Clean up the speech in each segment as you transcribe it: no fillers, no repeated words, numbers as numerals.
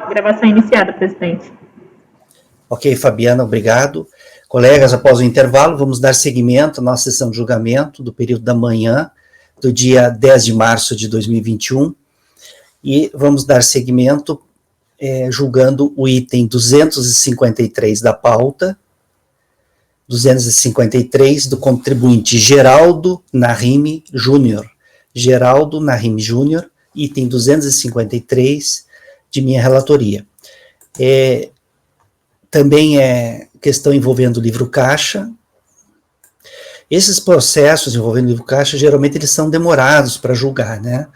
Gravação iniciada, presidente. Ok, Fabiana, obrigado. Colegas, após o intervalo, vamos dar seguimento à nossa sessão de julgamento do período da manhã, do dia 10 de março de 2021, e vamos dar seguimento julgando o item 253 da pauta, 253 do contribuinte Geraldo Narime Júnior. Geraldo Narime Júnior, item 253 de minha relatoria. Também é questão envolvendo o livro caixa. Esses processos envolvendo o livro caixa, geralmente eles são demorados para julgar, né?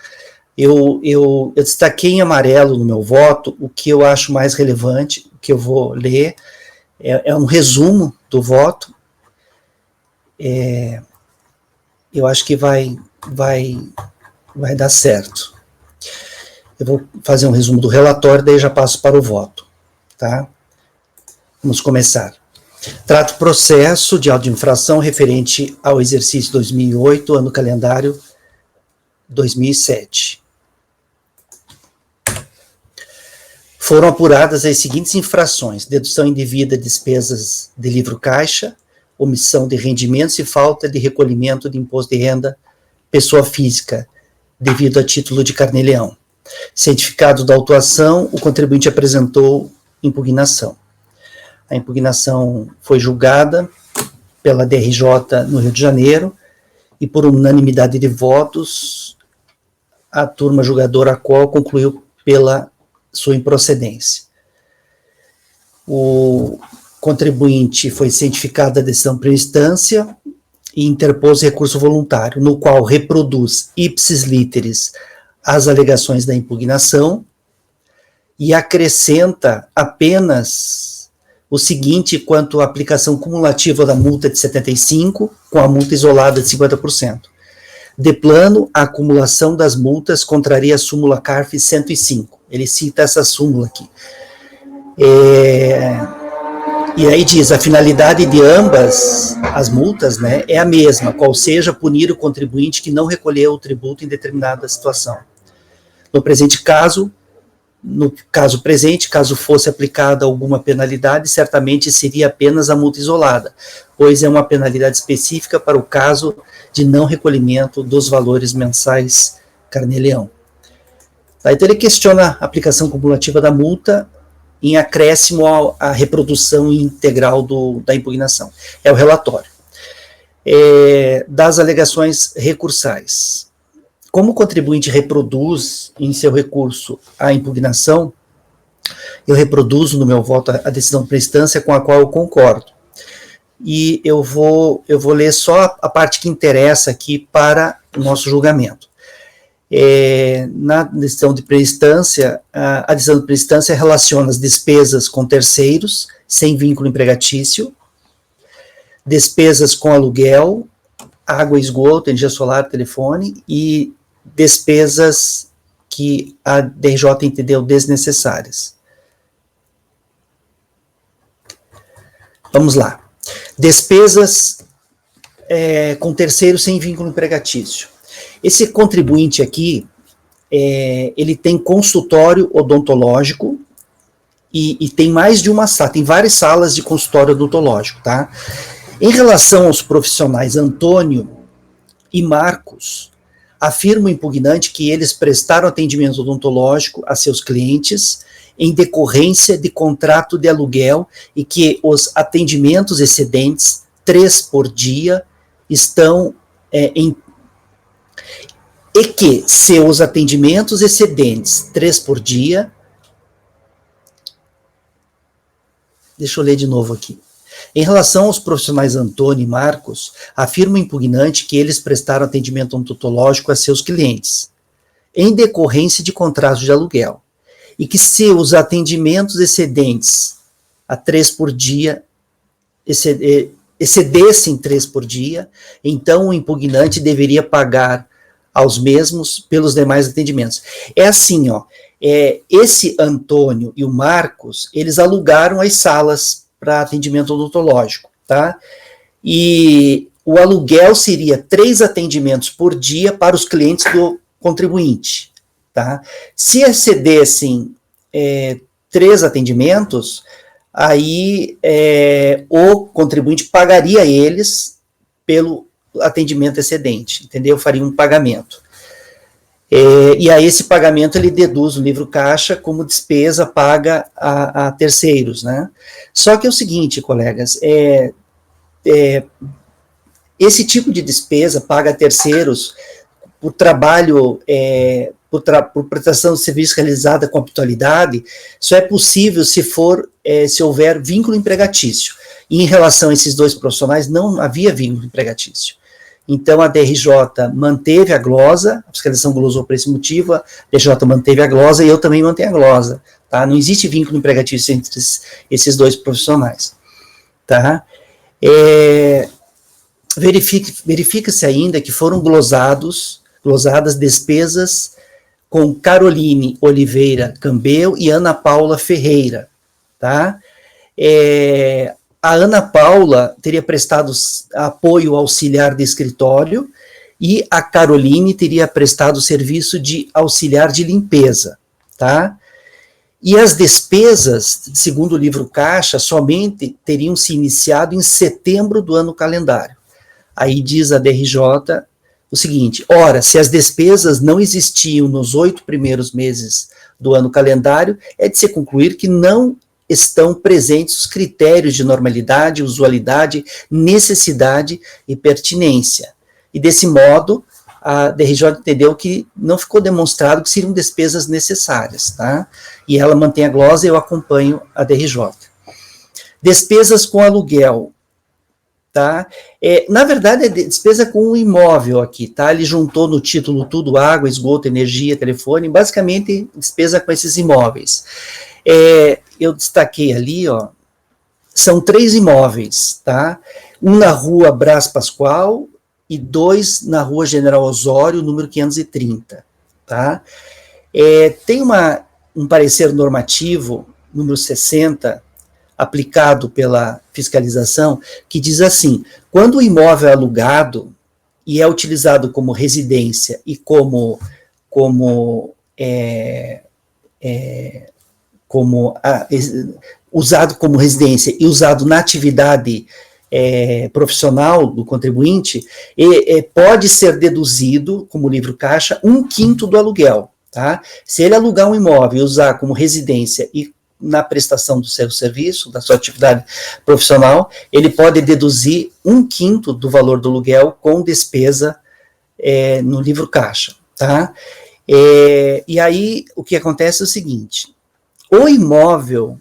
Eu destaquei em amarelo no meu voto o que eu acho mais relevante, o que eu vou ler, é um resumo do voto. Eu acho que vai dar certo. Eu vou fazer um resumo do relatório, daí já passo para o voto, tá? Vamos começar. Trato processo de auto de infração referente ao exercício 2008, ano calendário 2007. Foram apuradas as seguintes infrações: dedução indevida de despesas de livro caixa, omissão de rendimentos e falta de recolhimento de imposto de renda pessoa física, devido a título de carnê-leão. Cientificado da autuação, o contribuinte apresentou impugnação. A impugnação foi julgada pela DRJ no Rio de Janeiro e, por unanimidade de votos, a turma julgadora qual concluiu pela sua improcedência. O contribuinte foi cientificado da decisão de primeira instância e interpôs recurso voluntário, no qual reproduz ipsis literis as alegações da impugnação e acrescenta apenas o seguinte quanto à aplicação cumulativa da multa de 75 com a multa isolada de 50%. De plano, a acumulação das multas contraria a súmula CARF 105. Ele cita essa súmula aqui. E aí diz, a finalidade de ambas as multas, né, é a mesma, qual seja punir o contribuinte que não recolheu o tributo em determinada situação. No presente caso, no caso presente, caso fosse aplicada alguma penalidade, certamente seria apenas a multa isolada, pois é uma penalidade específica para o caso de não recolhimento dos valores mensais carnê-leão. Então ele questiona a aplicação cumulativa da multa em acréscimo à reprodução integral da impugnação. É o relatório. Das alegações recursais. Como o contribuinte reproduz em seu recurso a impugnação, eu reproduzo no meu voto a decisão de primeira instância com a qual eu concordo. E eu vou ler só a parte que interessa aqui para o nosso julgamento. Na decisão de primeira instância, a decisão de primeira instância relaciona as despesas com terceiros, sem vínculo empregatício, despesas com aluguel, água, esgoto, energia solar, telefone, e despesas que a DRJ entendeu desnecessárias. Vamos lá. Despesas com terceiro sem vínculo empregatício. Esse contribuinte aqui, ele tem consultório odontológico e tem mais de uma sala, tem várias salas de consultório odontológico, tá? Em relação aos profissionais Antônio e Marcos, afirma o impugnante que eles prestaram atendimento odontológico a seus clientes em decorrência de contrato de aluguel e que os atendimentos excedentes, 3 por dia, estão e que seus atendimentos excedentes, 3 por dia, deixa eu ler de novo aqui. Em relação aos profissionais Antônio e Marcos, afirma o impugnante que eles prestaram atendimento odontológico a seus clientes, em decorrência de contratos de aluguel, e que seus atendimentos excedentes a 3 por dia, excedessem 3 por dia, então o impugnante deveria pagar aos mesmos pelos demais atendimentos. É assim, ó, esse Antônio e o Marcos, eles alugaram as salas para atendimento odontológico, tá? E o aluguel seria 3 atendimentos por dia para os clientes do contribuinte, tá? Se excedessem 3 atendimentos, aí o contribuinte pagaria eles pelo atendimento excedente, entendeu? Faria um pagamento. E aí esse pagamento ele deduz o livro caixa como despesa paga a terceiros, né? Só que é o seguinte, colegas, esse tipo de despesa paga a terceiros por trabalho, por prestação de serviço realizada com habitualidade, só é possível se houver vínculo empregatício. E em relação a esses 2 profissionais, não havia vínculo empregatício. Então, a DRJ manteve a glosa, a fiscalização glosou por esse motivo, a DRJ manteve a glosa e eu também mantenho a glosa, tá? Não existe vínculo empregatício entre esses 2 profissionais, tá? Verifica-se ainda que foram glosadas despesas com Caroline Oliveira Cambeu e Ana Paula Ferreira, tá? A Ana Paula teria prestado apoio auxiliar de escritório e a Caroline teria prestado serviço de auxiliar de limpeza, tá? E as despesas, segundo o livro caixa, somente teriam se iniciado em setembro do ano calendário. Aí diz a DRJ o seguinte: ora, se as despesas não existiam nos 8 primeiros meses do ano calendário, é de se concluir que não estão presentes os critérios de normalidade, usualidade, necessidade e pertinência. E desse modo, a DRJ entendeu que não ficou demonstrado que seriam despesas necessárias, tá? E ela mantém a glosa e eu acompanho a DRJ. Despesas com aluguel, tá? Na verdade, é despesa com o imóvel aqui, tá? Ele juntou no título tudo: água, esgoto, energia, telefone, basicamente despesa com esses imóveis. Eu destaquei ali, ó, são 3 imóveis, tá? Um na rua Brás Pascoal e 2 na rua General Osório, número 530, tá? Tem um parecer normativo, número 60, aplicado pela fiscalização, que diz assim: quando o imóvel é alugado e é utilizado como residência e usado como residência e usado na atividade profissional do contribuinte, pode ser deduzido, como livro caixa, 1/5 do aluguel, tá? Se ele alugar um imóvel e usar como residência e na prestação do seu serviço, da sua atividade profissional, ele pode deduzir 1/5 do valor do aluguel com despesa no livro caixa, tá? E aí, o que acontece é o seguinte: o imóvel,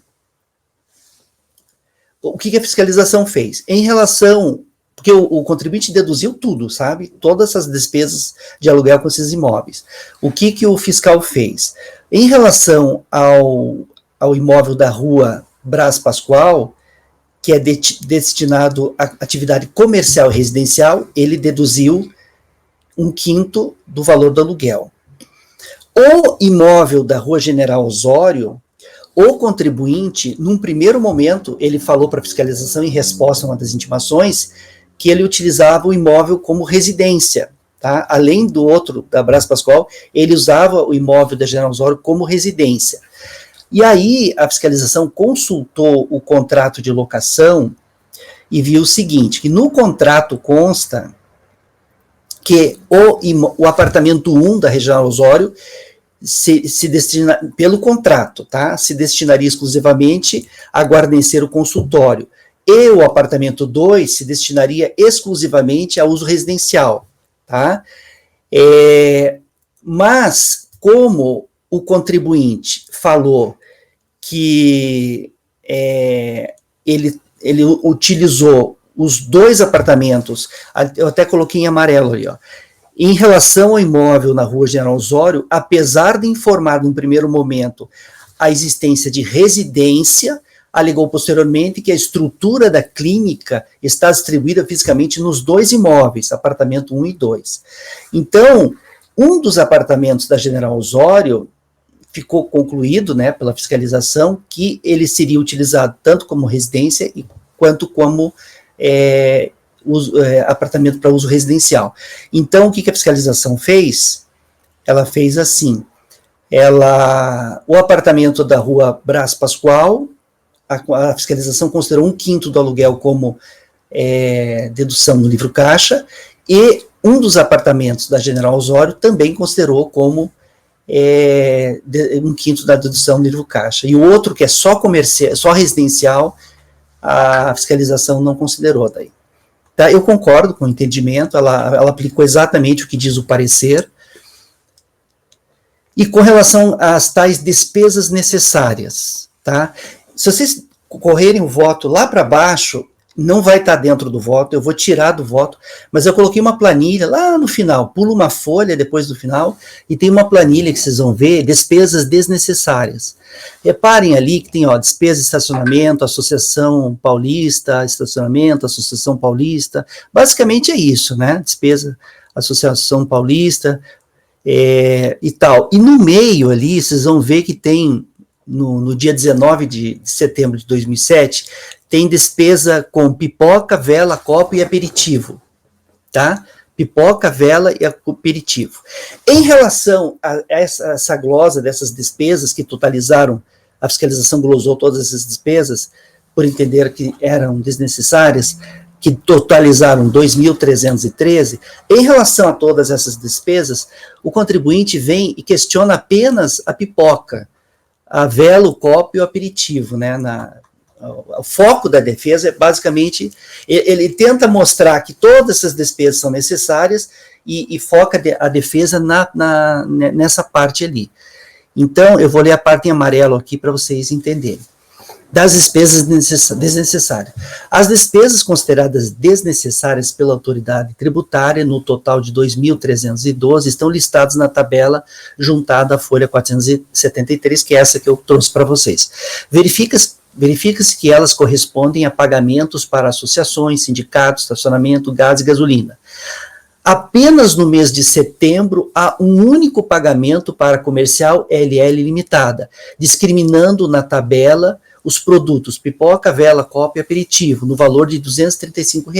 o que a fiscalização fez? Em relação, porque o contribuinte deduziu tudo, sabe? Todas essas despesas de aluguel com esses imóveis. O que o fiscal fez? Em relação ao imóvel da rua Brás Pascoal, que é destinado à atividade comercial e residencial, ele deduziu 1/5 do valor do aluguel. O imóvel da rua General Osório, o contribuinte, num primeiro momento, ele falou para a fiscalização, em resposta a uma das intimações, que ele utilizava o imóvel como residência, tá? Além do outro, da Brás Pascoal, ele usava o imóvel da General Osório como residência. E aí, a fiscalização consultou o contrato de locação e viu o seguinte, que no contrato consta que o apartamento 1 da Regional Osório se destina, pelo contrato, tá? Se destinaria exclusivamente a guarnecer o consultório. E o apartamento 2 se destinaria exclusivamente a uso residencial, tá? Mas, como o contribuinte falou que ele utilizou os 2 apartamentos, eu até coloquei em amarelo ali, ó, em relação ao imóvel na rua General Osório, apesar de informar num primeiro momento a existência de residência, alegou posteriormente que a estrutura da clínica está distribuída fisicamente nos 2 imóveis, apartamento 1 e 2. Então, um dos apartamentos da General Osório ficou concluído, né, pela fiscalização, que ele seria utilizado tanto como residência quanto como apartamento para uso residencial. Então, o que a fiscalização fez? Ela fez assim: o apartamento da rua Brás Pascoal, a fiscalização considerou 1/5 do aluguel como dedução no livro caixa, e um dos apartamentos da General Osório também considerou como 1/5 da dedução no livro caixa, e o outro, que é só comercial, só residencial, a fiscalização não considerou daí. Tá? Eu concordo com o entendimento, ela aplicou exatamente o que diz o parecer. E com relação às tais despesas necessárias, tá? Se vocês correrem o voto lá para baixo, não vai estar dentro do voto, eu vou tirar do voto, mas eu coloquei uma planilha lá no final, pulo uma folha depois do final, e tem uma planilha que vocês vão ver, despesas desnecessárias. Reparem ali que tem, despesa de estacionamento, Associação Paulista, estacionamento, Associação Paulista, basicamente é isso, né, despesa, Associação Paulista, e tal. E no meio ali, vocês vão ver que tem, no dia 19 de setembro de 2007, tem despesa com pipoca, vela, copo e aperitivo, tá? Pipoca, vela e aperitivo. Em relação a essa glosa dessas despesas que totalizaram, a fiscalização glosou todas essas despesas, por entender que eram desnecessárias, que totalizaram 2.313, em relação a todas essas despesas, o contribuinte vem e questiona apenas a pipoca, a vela, o copo e o aperitivo, né? O foco da defesa é basicamente, ele tenta mostrar que todas essas despesas são necessárias e foca a defesa nessa parte ali. Então, eu vou ler a parte em amarelo aqui para vocês entenderem. Das despesas desnecessárias. As despesas consideradas desnecessárias pela autoridade tributária, no total de 2.312, estão listadas na tabela juntada à folha 473, que é essa que eu trouxe para vocês. Verifica-se que elas correspondem a pagamentos para associações, sindicatos, estacionamento, gás e gasolina. Apenas no mês de setembro há um único pagamento para comercial LL limitada, discriminando na tabela os produtos pipoca, vela, copo e aperitivo, no valor de R$ 235.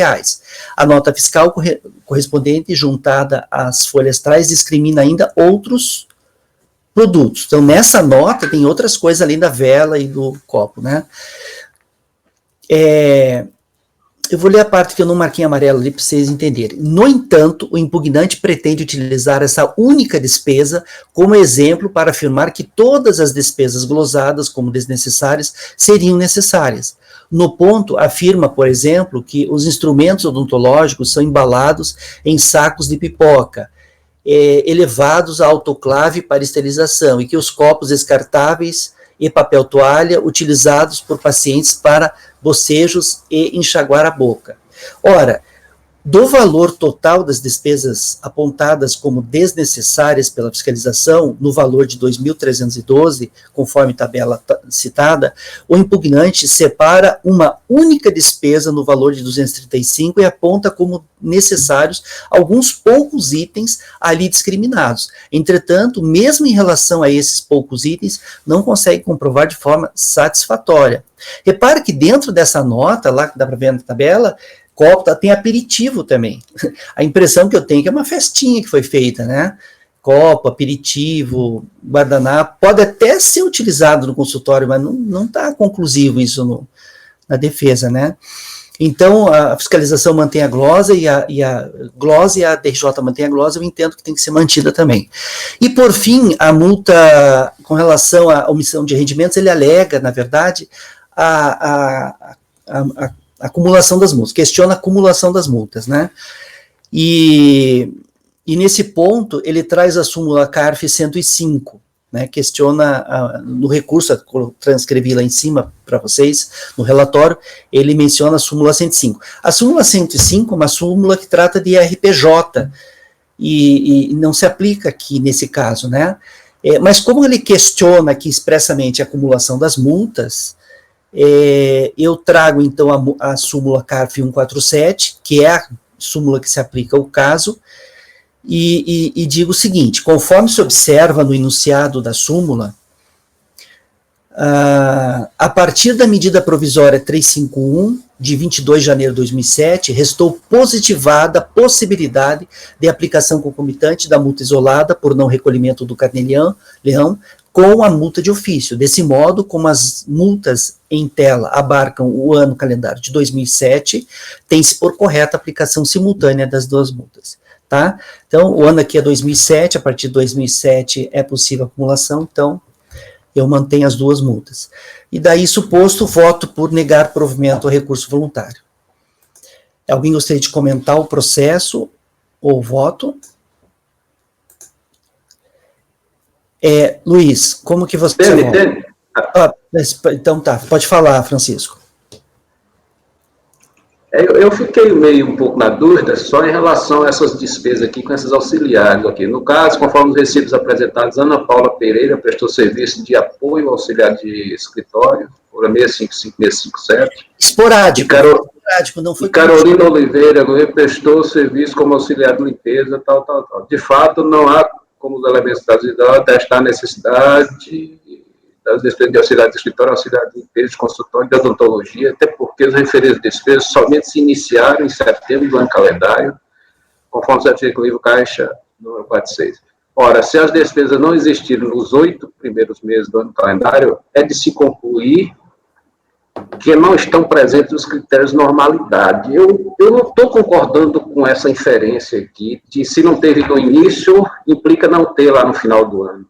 A nota fiscal correspondente, juntada às folhas trás, discrimina ainda outros produtos. Então, nessa nota, tem outras coisas além da vela e do copo, né? Eu vou ler a parte que eu não marquei em amarelo ali para vocês entenderem. No entanto, o impugnante pretende utilizar essa única despesa como exemplo para afirmar que todas as despesas glosadas como desnecessárias seriam necessárias. No ponto, afirma, por exemplo, que os instrumentos odontológicos são embalados em sacos de pipoca, elevados a autoclave para esterilização, e que os copos descartáveis e papel toalha utilizados por pacientes para bocejos e enxaguar a boca. Ora, do valor total das despesas apontadas como desnecessárias pela fiscalização, no valor de 2.312, conforme tabela citada, o impugnante separa uma única despesa no valor de 235 e aponta como necessários alguns poucos itens ali discriminados. Entretanto, mesmo em relação a esses poucos itens, não consegue comprovar de forma satisfatória. Repare que dentro dessa nota, lá que dá para ver na tabela, copo tem aperitivo também. A impressão que eu tenho é que é uma festinha que foi feita, né? Copo, aperitivo, guardanapo, pode até ser utilizado no consultório, mas não está conclusivo isso na defesa, né? Então, a fiscalização mantém a glosa e a glosa e a DRJ mantém a glosa, eu entendo que tem que ser mantida também. E, por fim, a multa com relação à omissão de rendimentos, ele alega, na verdade, a acumulação das multas, questiona a acumulação das multas, né? E nesse ponto, ele traz a súmula CARF 105, né? Questiona, no recurso, eu transcrevi lá em cima para vocês, no relatório, ele menciona a súmula 105. A súmula 105 é uma súmula que trata de RPJ, e não se aplica aqui nesse caso, né? Mas como ele questiona aqui expressamente a acumulação das multas, eu trago então a súmula CARF 147, que é a súmula que se aplica ao caso, e digo o seguinte: conforme se observa no enunciado da súmula, A partir da medida provisória 351, de 22 de janeiro de 2007, restou positivada a possibilidade de aplicação concomitante da multa isolada por não recolhimento do carnê-leão com a multa de ofício. Desse modo, como as multas em tela abarcam o ano calendário de 2007, tem-se por correta a aplicação simultânea das duas multas. Tá? Então, o ano aqui é 2007, a partir de 2007 é possível acumulação, então eu mantenho as duas multas. E daí, suposto, voto por negar provimento ao recurso voluntário. Alguém gostaria de comentar o processo ou voto? Luiz, como que você vota? Então tá, pode falar, Francisco. Eu fiquei um pouco na dúvida só em relação a essas despesas aqui com esses auxiliares aqui. No caso, conforme os recibos apresentados, Ana Paula Pereira prestou serviço de apoio ao auxiliar de escritório, por 655-657. Esporádico. Esporádico, não foi. E Carolina Oliveira prestou serviço como auxiliar de limpeza, tal. De fato, não há como os elementos da testar a necessidade das despesas de auxiliar de escritório, auxiliar de limpeza, de consultório, de odontologia, até porque as referidas despesas somente se iniciaram em setembro do ano calendário, conforme o certificado do livro Caixa número 46. Ora, se as despesas não existiram nos 8 primeiros meses do ano calendário, é de se concluir que não estão presentes os critérios de normalidade. Eu não estou concordando com essa inferência aqui, de se não teve no início, implica não ter lá no final do ano.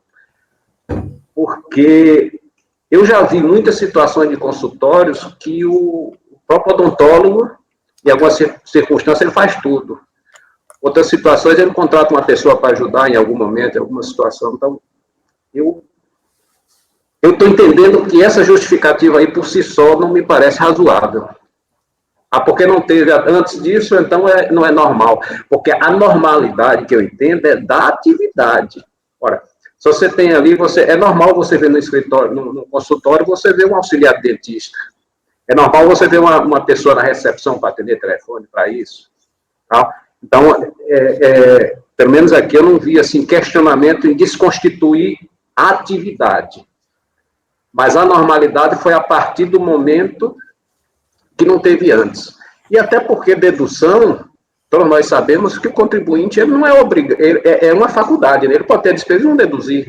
Porque eu já vi muitas situações de consultórios que o próprio odontólogo, em algumas circunstâncias, ele faz tudo. Outras situações, ele contrata uma pessoa para ajudar em algum momento, em alguma situação. Então, eu estou entendendo que essa justificativa aí, por si só, não me parece razoável. Porque não teve antes disso, então não é normal. Porque a normalidade que eu entendo é da atividade. Ora, se você tem ali, é normal você ver no escritório, no consultório, você vê um auxiliar dentista. É normal você ver uma pessoa na recepção para atender telefone para isso. Tá? Então, pelo menos aqui eu não vi assim, questionamento em desconstituir a atividade. Mas a normalidade foi a partir do momento que não teve antes. E até porque dedução, todos nós sabemos que o contribuinte ele não é obrigado, é uma faculdade, né? Ele pode ter despesa e não deduzir.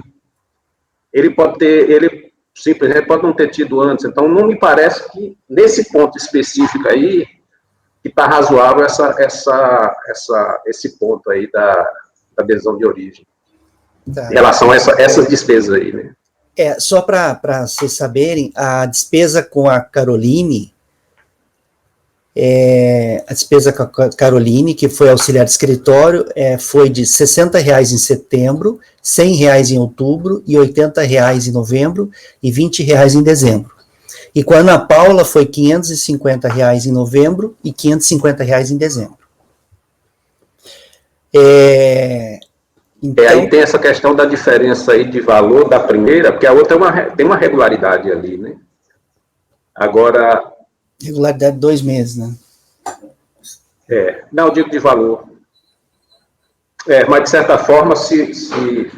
Ele simplesmente pode não ter tido antes. Então, não me parece que, nesse ponto específico aí, que está razoável esse ponto aí da decisão de origem. Tá. Em relação a essas despesas aí, né? Só para vocês saberem, a despesa com a Caroline, que foi auxiliar de escritório, foi de R$ 60,00 em setembro, R$ 100,00 em outubro, e R$ 80,00 em novembro, e R$ 20,00 em dezembro. E com a Ana Paula foi R$ 550,00 em novembro, e R$ 550,00 em dezembro. Então, aí tem essa questão da diferença aí de valor da primeira, porque a outra tem uma regularidade ali, né? Agora... Regularidade de 2 meses, né? Não, eu digo de valor. Mas, de certa forma, se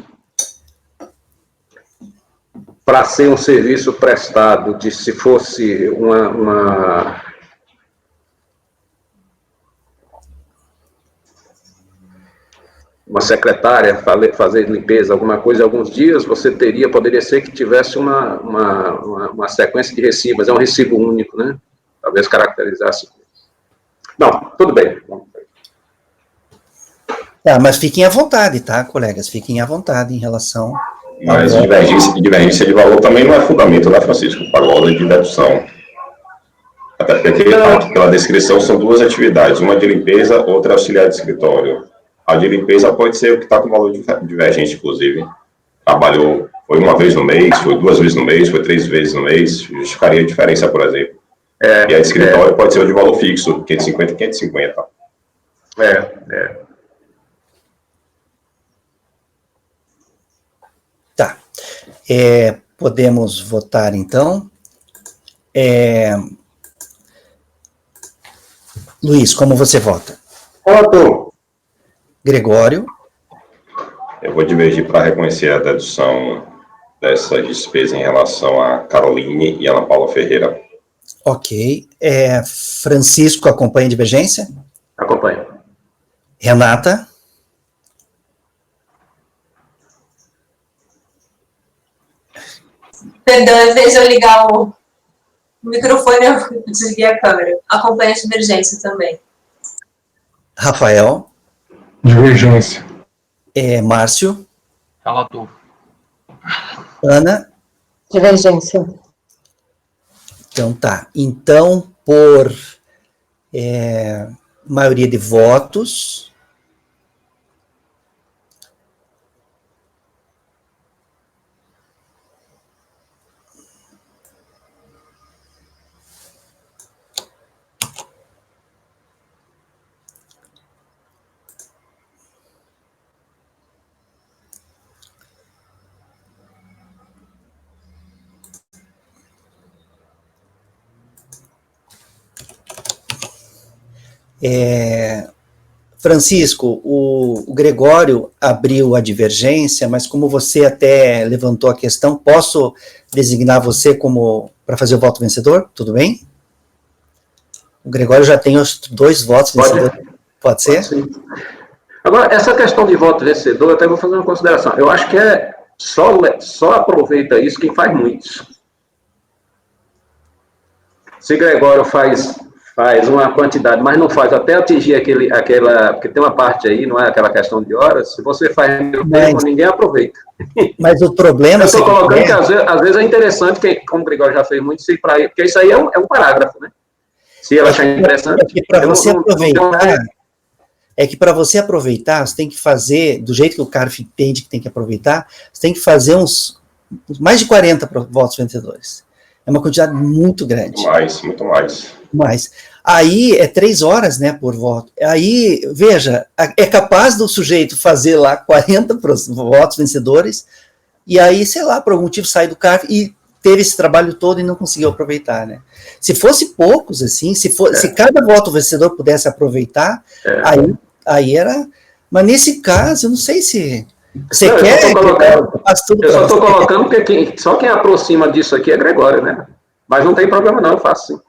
para ser um serviço prestado, se fosse uma secretária fazer limpeza, alguma coisa, alguns dias, você poderia ser que tivesse uma sequência de recibos, é um recibo único, né? Talvez caracterizasse. Não, tudo bem. Mas fiquem à vontade, tá, colegas? Fiquem à vontade em relação... Mas divergência de valor também não é fundamento, né, Francisco, para o ordem de dedução. Até porque pela descrição são 2 atividades, uma de limpeza, outra auxiliar de escritório. A de limpeza pode ser o que está com valor divergente, inclusive. Trabalhou, foi 1 vez no mês, foi 2 vezes no mês, foi 3 vezes no mês, justificaria a diferença, por exemplo. E a de escritório pode ser o de valor fixo, 550 e 550. Tá. Podemos votar, então. Luiz, como você vota? Voto. Gregório. Eu vou divergir para reconhecer a dedução dessa despesa em relação a Caroline e Ana Paula Ferreira. Ok. Francisco acompanha a divergência? Acompanho. Renata? Perdão, em vez de eu ligar o microfone, eu desliguei a câmera. Acompanho a divergência também. Rafael? Divergência. Márcio? Relator. Ana? Divergência. Então tá. Então, por maioria de votos, Francisco, o Gregório abriu a divergência, mas como você até levantou a questão, posso designar você como para fazer o voto vencedor? Tudo bem? O Gregório já tem os 2 votos vencedores. Pode ser? Sim. Agora, essa questão de voto vencedor, eu até vou fazer uma consideração. Eu acho que só aproveita isso quem faz muitos. Se Gregório faz uma quantidade, mas não faz até atingir aquela... Porque tem uma parte aí, não é aquela questão de horas. Se você faz tempo, ninguém aproveita. Mas o problema... Eu estou colocando que às vezes é interessante, que, como o Gregório já fez muito, porque isso aí é um parágrafo, né? Se ela achar interessante... É que para você aproveitar, você tem que fazer, do jeito que o CARF entende que tem que aproveitar, você tem que fazer mais de 40 votos vencedores. É uma quantidade muito grande. Muito mais. Aí é 3 horas, né, por voto. Aí, veja, é capaz do sujeito fazer lá 40 votos vencedores, e aí, sei lá, por algum motivo sai do CARF e teve esse trabalho todo e não conseguiu aproveitar, né? Se fosse poucos, assim, se cada voto vencedor pudesse aproveitar, aí era... Mas nesse caso, eu não sei se... Você não, quer... Eu só estou colocando porque só quem aproxima disso aqui é Gregório, né? Mas não tem problema não, eu faço sim.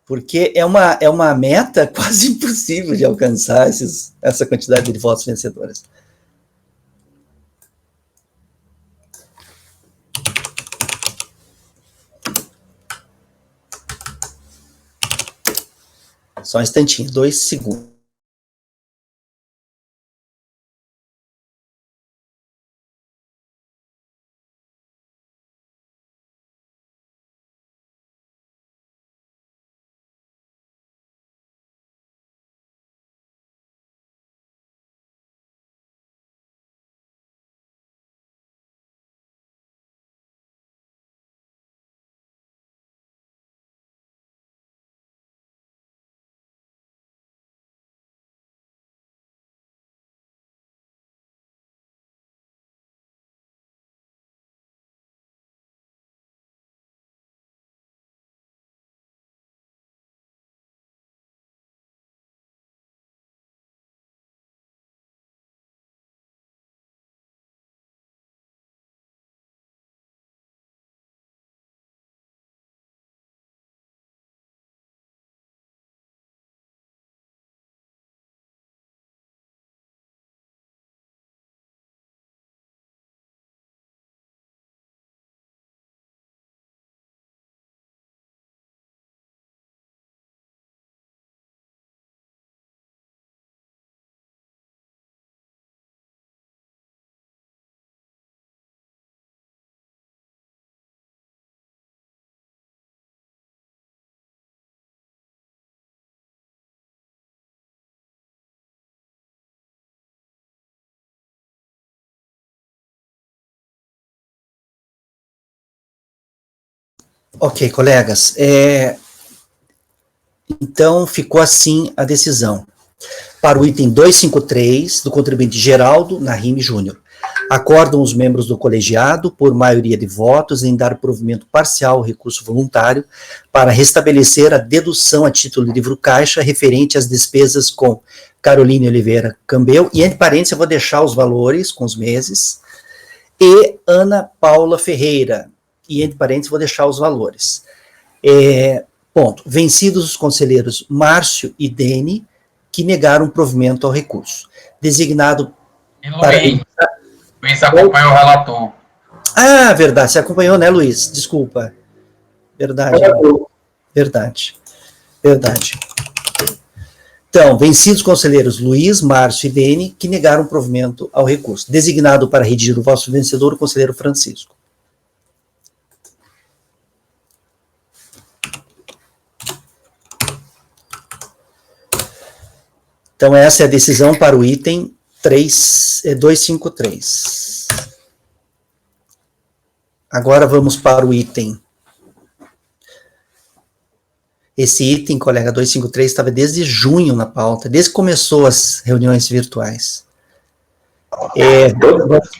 Porque é uma meta quase impossível de alcançar essa quantidade de votos vencedores. Só um instantinho, 2 segundos. Ok, colegas. Então, ficou assim a decisão. Para o item 253, do contribuinte Geraldo Narime Júnior. Acordam os membros do colegiado, por maioria de votos, em dar provimento parcial ao recurso voluntário para restabelecer a dedução a título de livro caixa referente às despesas com Caroline Oliveira Cambeu, e entre parênteses eu vou deixar os valores com os meses, e Ana Paula Ferreira. E, entre parênteses, vou deixar os valores. Ponto. Vencidos os conselheiros Márcio e Dene, que negaram provimento ao recurso. Designado E Luiz acompanhou o relator. Ah, verdade, você acompanhou, né, Luiz? Desculpa. Verdade. Então, vencidos os conselheiros Luiz, Márcio e Dene, que negaram provimento ao recurso. Designado para redigir o vosso vencedor, o conselheiro Francisco. Então, essa é a decisão para o item 253. Agora vamos para o item. Esse item, colega 253, estava desde junho na pauta, desde que começou as reuniões virtuais.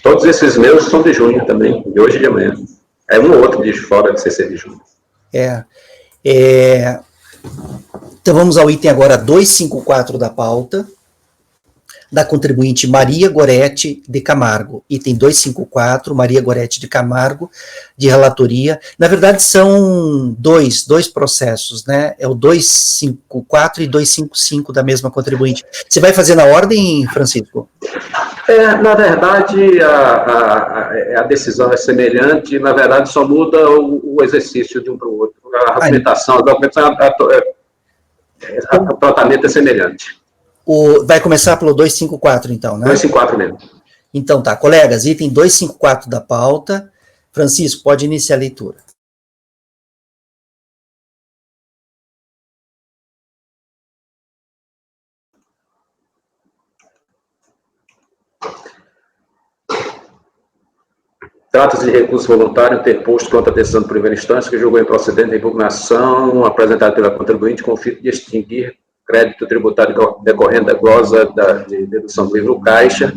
Todos esses meus são de junho também, de hoje e de amanhã. É um ou outro de fora de CC de junho. Então vamos ao item agora 254 da pauta, da contribuinte Maria Gorete de Camargo. Item 254, Maria Gorete de Camargo, de relatoria. Na verdade, são dois processos, né? É o 254 e 255 da mesma contribuinte. Você vai fazer na ordem, Francisco? Na verdade, a decisão é semelhante, na verdade, só muda o exercício de um para o outro. A argumentação, o tratamento é semelhante. Vai começar pelo 254, então, né? 254 mesmo. Então tá, colegas, item 254 da pauta. Francisco, pode iniciar a leitura. Trata-se de recurso voluntário interposto contra a decisão de primeira instância que julgou improcedente a impugnação apresentada pela contribuinte com o fim de extinguir crédito tributário decorrente da goza de dedução do livro Caixa,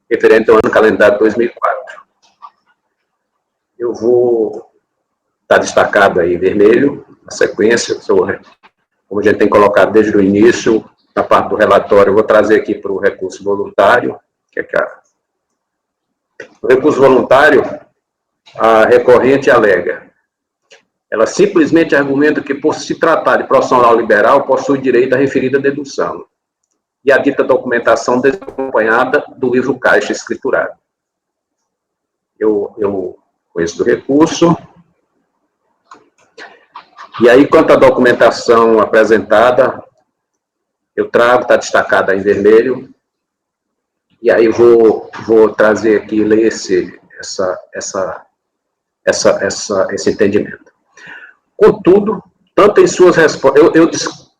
referente ao ano calendário 2004. Eu vou estar destacado aí em vermelho, na sequência, como a gente tem colocado desde o início, na parte do relatório, eu vou trazer aqui para o recurso voluntário, que é o recurso voluntário, a recorrente alega. Ela simplesmente argumenta que, por se tratar de profissional liberal, possui direito à referida dedução e a dita documentação desacompanhada do livro Caixa escriturado. Eu conheço do recurso. E aí, quanto à documentação apresentada, eu trago, está destacada em vermelho, e aí vou trazer aqui, ler esse entendimento. Contudo, tanto em suas respostas,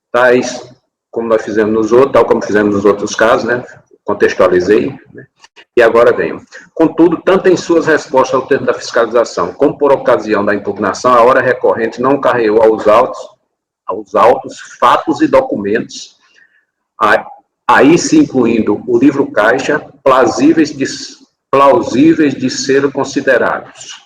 tais como nós fizemos nos outros, tal como fizemos nos outros casos, né, contextualizei, né, e agora venho. Contudo, tanto em suas respostas ao termo da fiscalização, como por ocasião da impugnação, a hora recorrente não carregou aos autos fatos e documentos, aí se incluindo o livro Caixa, plausíveis de ser considerados,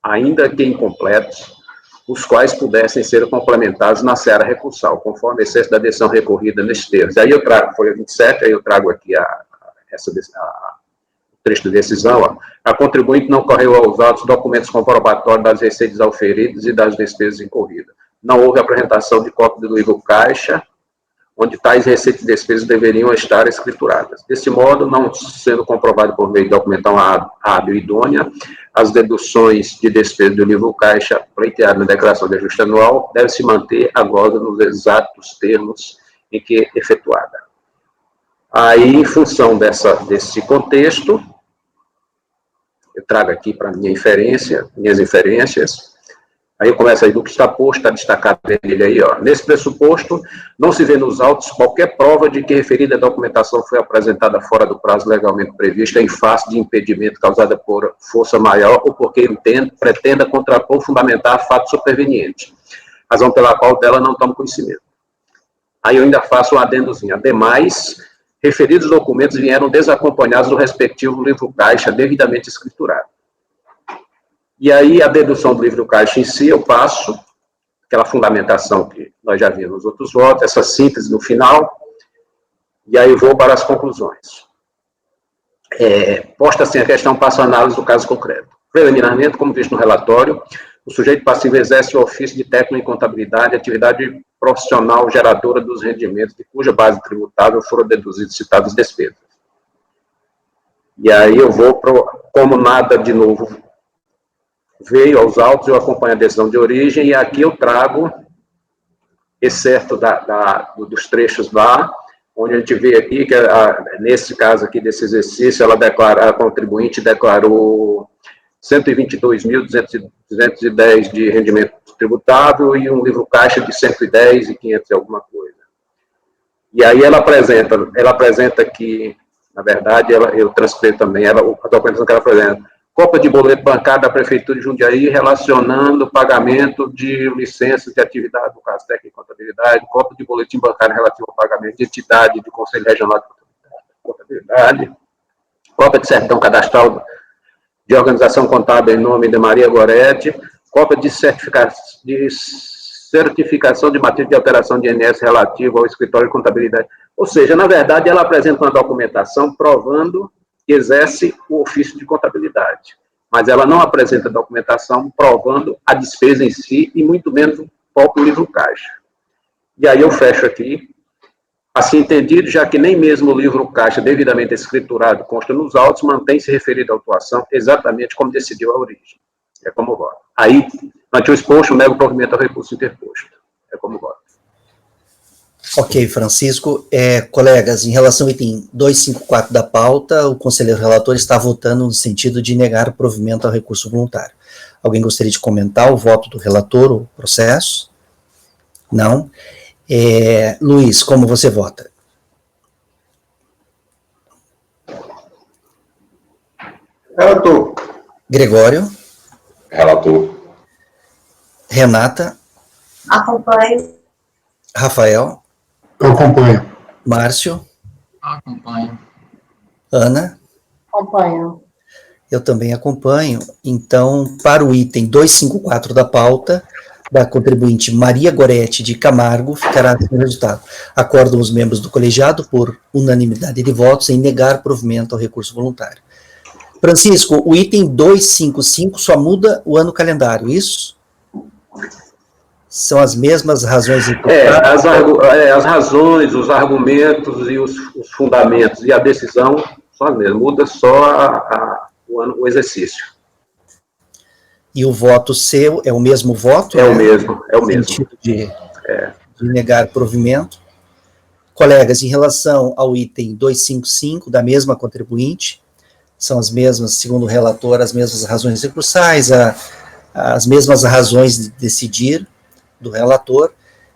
ainda que incompletos, os quais pudessem ser complementados na seara recursal, conforme excesso da decisão recorrida neste termo. Aí eu trago, foi a 27, aí eu trago aqui o trecho de decisão. Ó. A contribuinte não correu aos autos documentos comprobatórios das receitas auferidas e das despesas incorridas. Não houve apresentação de cópia do livro Caixa, onde tais receitas e despesas deveriam estar escrituradas. Desse modo, não sendo comprovado por meio de documentação hábil e idônea, as deduções de despesa do livro Caixa pleiteadas na declaração de ajuste anual devem se manter agora nos exatos termos em que é efetuada. Aí, em função desse contexto, eu trago aqui para minhas inferências. Aí eu começo aí do que está posto, está destacado nele aí, ó. Nesse pressuposto, não se vê nos autos qualquer prova de que referida documentação foi apresentada fora do prazo legalmente previsto em face de impedimento causada por força maior ou porque pretenda contrapor ou fundamentar fato superveniente, razão pela qual dela não toma conhecimento. Aí eu ainda faço um adendozinho. Ademais, referidos documentos vieram desacompanhados do respectivo livro Caixa devidamente escriturado. E aí, a dedução do livro Caixa em si, eu passo, aquela fundamentação que nós já vimos nos outros votos, essa síntese no final, e aí eu vou para as conclusões. posta assim a questão, passa a análise do caso concreto. Preliminarmente, como visto no relatório, o sujeito passivo exerce o ofício de técnico em contabilidade, atividade profissional geradora dos rendimentos, de cuja base tributável foram deduzidas citadas despesas. E aí eu vou, como nada de novo veio aos autos, eu acompanho a decisão de origem, e aqui eu trago excerto dos trechos lá, onde a gente vê aqui que, nesse caso aqui, desse exercício, a contribuinte declarou 122.210 de rendimento tributável e um livro caixa de 110 e 500 e alguma coisa. E aí ela apresenta aqui, na verdade, eu transcrevo também, a documentação que ela apresenta, cópia de boleto bancário da Prefeitura de Jundiaí relacionando o pagamento de licenças de atividade, no caso técnico e contabilidade, cópia de boletim bancário relativo ao pagamento de entidade do Conselho Regional de Contabilidade, cópia de certidão cadastral de organização contábil em nome de Maria Goretti, cópia de certificação de matriz de alteração de INS relativo ao escritório de contabilidade. Ou seja, na verdade, ela apresenta uma documentação provando que exerce o ofício de contabilidade, mas ela não apresenta documentação provando a despesa em si, e muito menos o próprio livro caixa. E aí eu fecho aqui. Assim entendido, já que nem mesmo o livro caixa devidamente escriturado consta nos autos, mantém-se referido à autuação exatamente como decidiu a origem. É como voto. Aí, ante o exposto, nego o provimento ao recurso interposto. É como voto. Ok, Francisco. Colegas, em relação ao item 254 da pauta, o conselheiro relator está votando no sentido de negar o provimento ao recurso voluntário. Alguém gostaria de comentar o voto do relator, o processo? Não? Luiz, como você vota? Relator. Gregório? Relator. Renata? Acompanho. Rafael? Eu acompanho. Márcio? Acompanho. Ana? Acompanho. Eu também acompanho. Então, para o item 254 da pauta, da contribuinte Maria Goretti de Camargo, ficará assim o resultado. Acordam os membros do colegiado, por unanimidade de votos, em negar provimento ao recurso voluntário. Francisco, o item 255 só muda o ano calendário, isso? São as mesmas razões as razões, os argumentos e os fundamentos e a decisão são as mesmas, muda só o exercício. E o voto seu é o mesmo voto? É né? o mesmo, é o mesmo. No sentido de negar provimento. Colegas, em relação ao item 255, da mesma contribuinte, são as mesmas, segundo o relator, as mesmas razões recursais, as mesmas razões de decidir do relator,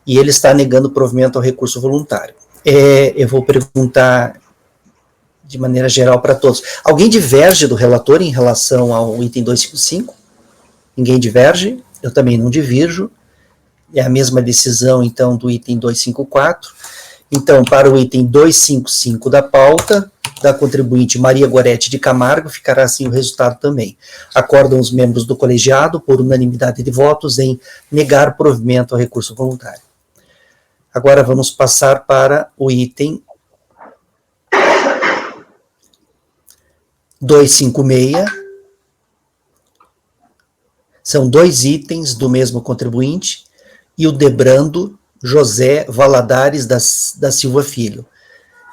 e ele está negando provimento ao recurso voluntário. Eu vou perguntar de maneira geral para todos. Alguém diverge do relator em relação ao item 255? Ninguém diverge? Eu também não divirjo. É a mesma decisão, então, do item 254. Então, para o item 255 da pauta, da contribuinte Maria Goretti de Camargo, ficará assim o resultado também. Acordam os membros do colegiado, por unanimidade de votos, em negar provimento ao recurso voluntário. Agora vamos passar para o item 256. São dois itens do mesmo contribuinte, e o Debrando José Valadares da Silva Filho.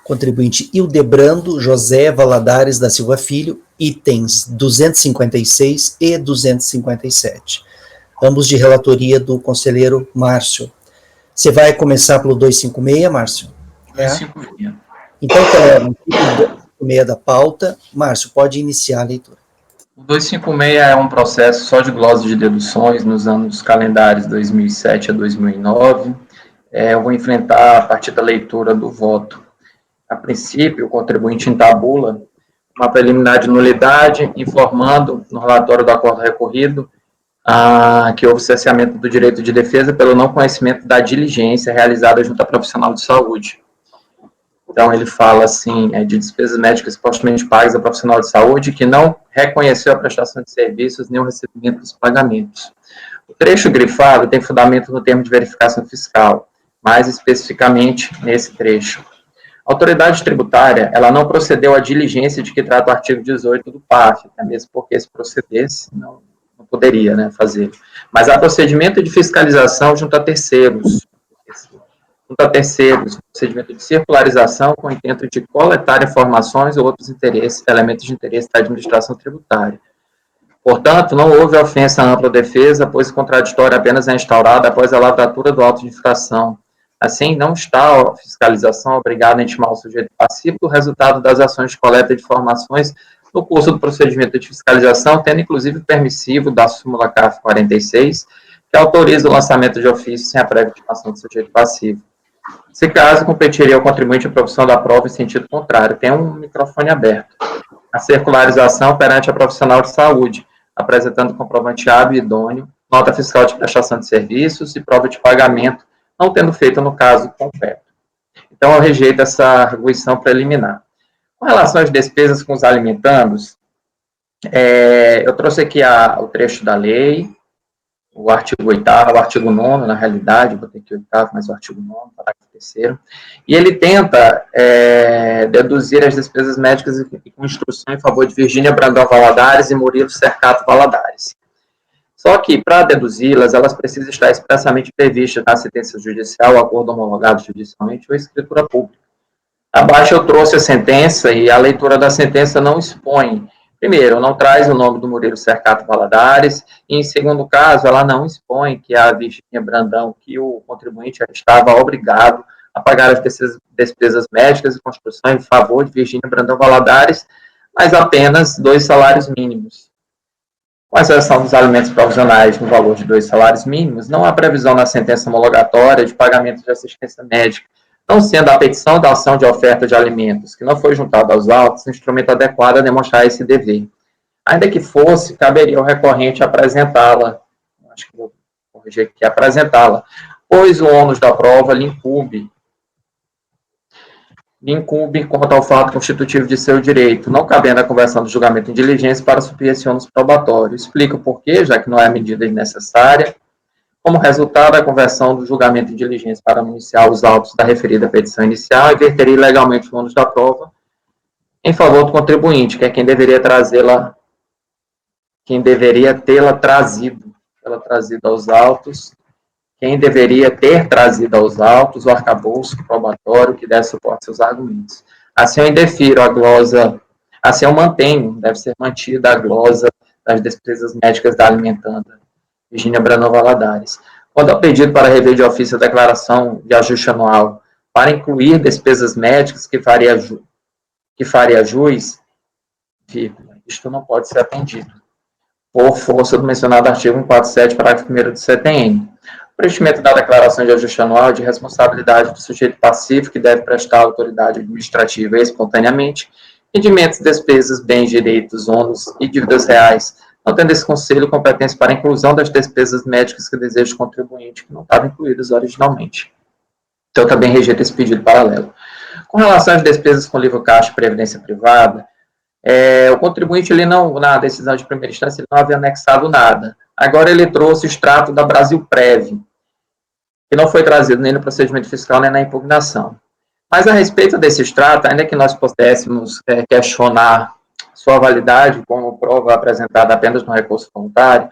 Contribuinte Hildebrando José Valadares da Silva Filho, itens 256 e 257. Ambos de relatoria do conselheiro Márcio. Você vai começar pelo 256, Márcio? 256. Então, colega, o 256 da pauta. Márcio, pode iniciar a leitura. O 256 é um processo só de glosa de deduções nos anos calendários 2007 a 2009. Eu vou enfrentar a partir da leitura do voto. A princípio, o contribuinte entabula uma preliminar de nulidade, informando no relatório do acordo recorrido que houve cesseamento do direito de defesa pelo não conhecimento da diligência realizada junto a profissional de saúde. Então, ele fala, assim, de despesas médicas supostamente pagas a profissional de saúde que não reconheceu a prestação de serviços nem o recebimento dos pagamentos. O trecho grifado tem fundamento no termo de verificação fiscal, mais especificamente nesse trecho. A autoridade tributária, ela não procedeu à diligência de que trata o artigo 18 do PAF, até mesmo porque se procedesse, não poderia, né, fazer. Mas há procedimento de fiscalização junto a terceiros, procedimento de circularização com o intento de coletar informações ou outros elementos de interesse da administração tributária. Portanto, não houve ofensa à ampla defesa, pois o contraditório apenas é instaurado após a lavratura do auto de infração. Assim, não está a fiscalização obrigada a intimar o sujeito passivo do resultado das ações de coleta de informações no curso do procedimento de fiscalização, tendo inclusive permissivo da súmula CAF 46, que autoriza o lançamento de ofício sem a prévia intimação do sujeito passivo. Se caso, competiria ao contribuinte a produção da prova em sentido contrário. Tem um microfone aberto. A circularização perante a profissional de saúde, apresentando comprovante hábil e idôneo, nota fiscal de prestação de serviços e prova de pagamento, não tendo feito no caso concreto. Então, eu rejeito essa arguição preliminar. Com relação às despesas com os alimentandos, eu trouxe aqui o trecho da lei, o artigo 8º, o artigo 9º, na realidade, vou ter aqui o 8º, mas o artigo 9º, parágrafo 3º, e ele tenta deduzir as despesas médicas com instrução em favor de Virgínia Brandão Valadares e Murilo Cercato Valadares. Só que, para deduzi-las, elas precisam estar expressamente previstas na sentença judicial, acordo homologado judicialmente ou escritura pública. Abaixo eu trouxe a sentença e a leitura da sentença não expõe. Primeiro, não traz o nome do Murilo Cercato Valadares, e em segundo caso, ela não expõe que a Virgínia Brandão, que o contribuinte estava obrigado a pagar as despesas médicas e construção em favor de Virgínia Brandão Valadares, mas apenas 2 salários mínimos. Com exceção dos alimentos provisionais no valor de 2 salários mínimos, não há previsão na sentença homologatória de pagamento de assistência médica, não sendo a petição da ação de oferta de alimentos, que não foi juntada aos autos, instrumento adequado a demonstrar esse dever. Ainda que fosse, caberia ao recorrente apresentá-la, acho que vou corrigir aqui, apresentá-la, pois o ônus da prova lhe incumbe quanto ao fato constitutivo de seu direito, não cabendo a conversão do julgamento em diligência para suprir esse ônus probatório. Explico o porquê, já que não é medida necessária. Como resultado, a conversão do julgamento em diligência para municiar os autos da referida petição inicial e verteria ilegalmente o ônus da prova em favor do contribuinte, que é quem deveria trazê-la, quem deveria tê-la trazido, aos autos, quem deveria ter trazido aos autos o arcabouço probatório que desse suporte aos seus argumentos. Assim eu indefiro a glosa, assim eu mantenho, deve ser mantida a glosa das despesas médicas da alimentanda Virgínia Brandão Valadares. Quando ao pedido para rever de ofício a declaração de ajuste anual para incluir despesas médicas que faria jus, isto não pode ser atendido, por força do mencionado artigo 147, parágrafo 1º do CTN. O preenchimento da declaração de ajuste anual de responsabilidade do sujeito passivo que deve prestar à autoridade administrativa espontaneamente, rendimentos, despesas, bens, direitos, ônus e dívidas reais, não tendo esse conselho competência para a inclusão das despesas médicas que deseja o contribuinte, que não estavam incluídas originalmente. Então, eu também rejeito esse pedido paralelo. Com relação às despesas com livro caixa e previdência privada, o contribuinte, ele não, na decisão de primeira instância, ele não havia anexado nada. Agora, ele trouxe o extrato da Brasilprev, que não foi trazido nem no procedimento fiscal, nem na impugnação. Mas, a respeito desse extrato, ainda que nós pudéssemos questionar sua validade como prova apresentada apenas no recurso voluntário,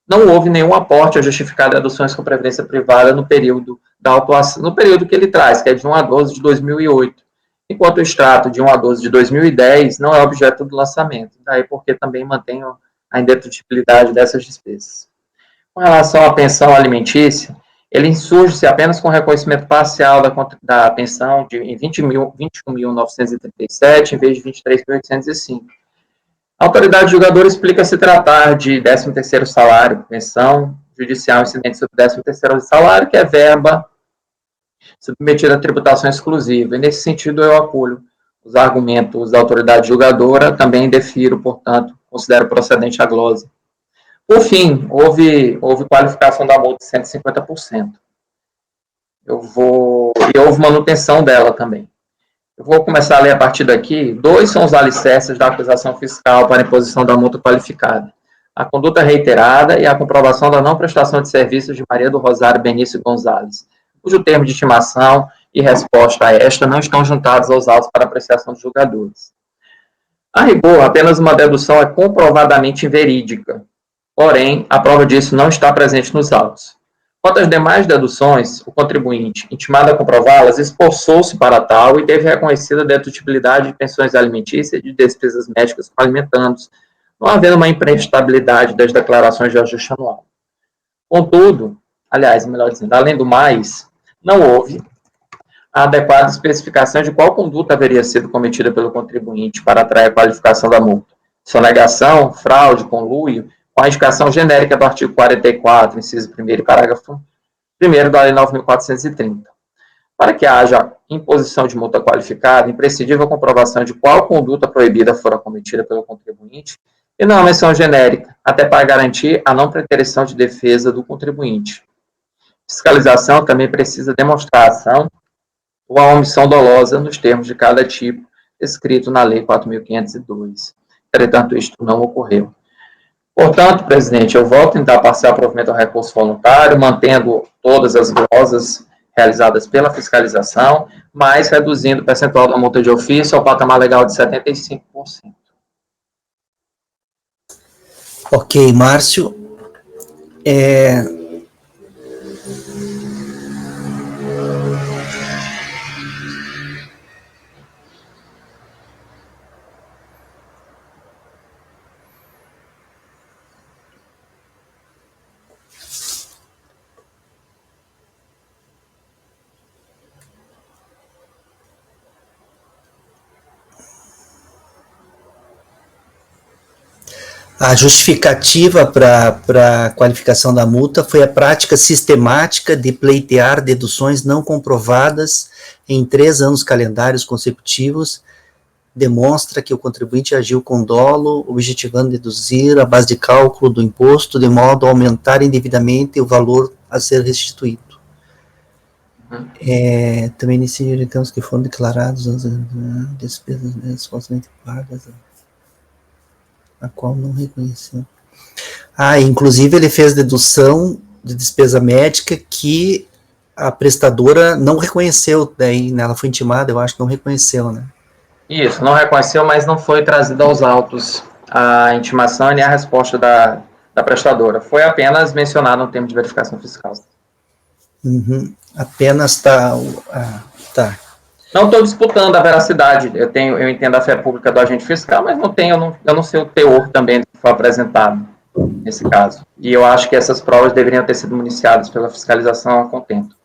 não houve nenhum aporte a justificar deduções com previdência privada no período da autuação, no período que ele traz, que é de 1 a 12 de 2008, enquanto o extrato de 1 a 12 de 2010 não é objeto do lançamento, daí porque também mantenho a indedutíbilidade dessas despesas. Com relação à pensão alimentícia, ele insurge-se apenas com reconhecimento parcial da pensão em 21.937 em vez de 23.805. A autoridade julgadora explica se tratar de 13º salário, pensão judicial incidente sobre 13º salário, que é verba submetida à tributação exclusiva. E, nesse sentido, eu acolho os argumentos da autoridade julgadora, também defiro, portanto, considero procedente a glosa. Por fim, houve qualificação da multa de 150%. E houve manutenção dela também. Eu vou começar a ler a partir daqui. 2 são os alicerces da acusação fiscal para imposição da multa qualificada: a conduta reiterada e a comprovação da não prestação de serviços de Maria do Rosário Benício Gonzalez, cujo termo de intimação e resposta a esta não estão juntados aos autos para apreciação dos julgadores. A rigor, apenas uma dedução é comprovadamente inverídica, porém, a prova disso não está presente nos autos. Quanto às demais deduções, o contribuinte, intimado a comprová-las, esforçou-se para tal e teve reconhecida a dedutibilidade de pensões alimentícias e de despesas médicas com alimentandos, não havendo uma imprestabilidade das declarações de ajuste anual. Contudo, aliás, melhor dizendo, além do mais, não houve a adequada especificação de qual conduta haveria sido cometida pelo contribuinte para atrair a qualificação da multa. Sonegação, fraude, conluio, com a indicação genérica do artigo 44, inciso 1º e parágrafo 1º da Lei 9.430. Para que haja imposição de multa qualificada, imprescindível a comprovação de qual conduta proibida fora cometida pelo contribuinte e não a menção genérica, até para garantir a não preterição de defesa do contribuinte. Fiscalização também precisa demonstrar a ação ou a omissão dolosa nos termos de cada tipo, escrito na Lei 4.502. Entretanto, isto não ocorreu. Portanto, presidente, eu volto a tentar passar provimento ao recurso voluntário, mantendo todas as glosas realizadas pela fiscalização, mas reduzindo o percentual da multa de ofício ao patamar legal de 75%. Ok, Márcio. A justificativa para a qualificação da multa foi a prática sistemática de pleitear deduções não comprovadas em 3 anos calendários consecutivos, demonstra que o contribuinte agiu com dolo, objetivando deduzir a base de cálculo do imposto, de modo a aumentar indevidamente o valor a ser restituído. Também inicia então os que foram declarados as despesas supostamente pagas, a qual não reconheceu. Inclusive ele fez dedução de despesa médica que a prestadora não reconheceu, daí, né, ela foi intimada, eu acho que não reconheceu, né? Isso, não reconheceu, mas não foi trazida aos autos a intimação e nem a resposta da prestadora. Foi apenas mencionado no termo de verificação fiscal. Uhum. Apenas tá. Não estou disputando a veracidade, eu entendo a fé pública do agente fiscal, mas eu não sei o teor também que foi apresentado nesse caso. E eu acho que essas provas deveriam ter sido municiadas pela fiscalização a contento.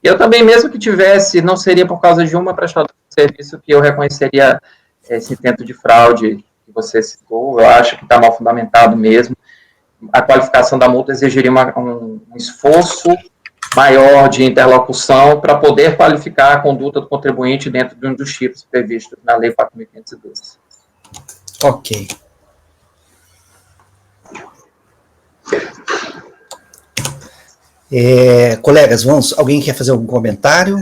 Eu também, mesmo que tivesse, não seria por causa de uma prestadora de serviço que eu reconheceria esse intento de fraude que você citou. Eu acho que está mal fundamentado mesmo. A qualificação da multa exigiria um esforço maior de interlocução para poder qualificar a conduta do contribuinte dentro de um dos tipos previstos na Lei 4.512. Ok. Colegas, alguém quer fazer algum comentário?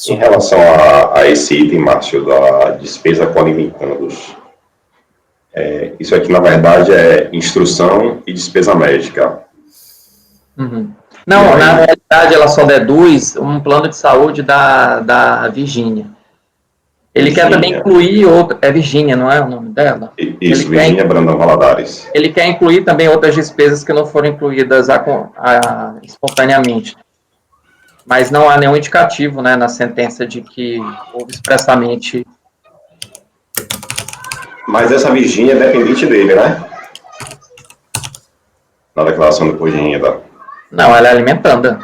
Em relação a esse item, Márcio, da despesa com alimentandos, isso aqui, na verdade, é instrução e despesa médica. Uhum. Não, na realidade, ela só deduz um plano de saúde da Virgínia. Ele quer também incluir outra... É Virgínia, não é o nome dela? Isso, Virgínia Brandão Valadares. Ele quer incluir também outras despesas que não foram incluídas espontaneamente. Mas não há nenhum indicativo, né, na sentença de que houve expressamente... Mas essa Virgínia é dependente dele, né? Na declaração do imposto de renda. Não, ela é alimentanda.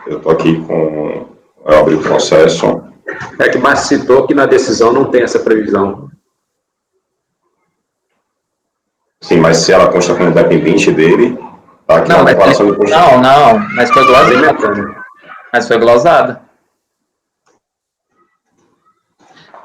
Eu estou aqui com... Eu abri o processo. É que Márcio citou que na decisão não tem essa previsão. Sim, mas se ela consta como dependente dele, tá aqui na declaração do imposto. Não, mas foi glosada. Mas foi glosada.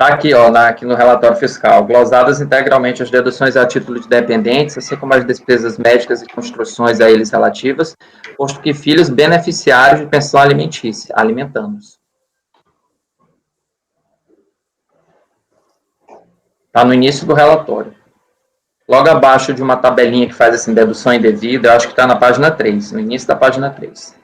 Está aqui, aqui no relatório fiscal, glosadas integralmente as deduções a título de dependentes, assim como as despesas médicas e construções a eles relativas, posto que filhos beneficiários de pensão alimentícia, alimentando-os. Está no início do relatório. Logo abaixo de uma tabelinha que faz assim, dedução indevida, eu acho que está na página 3, no início da página 3.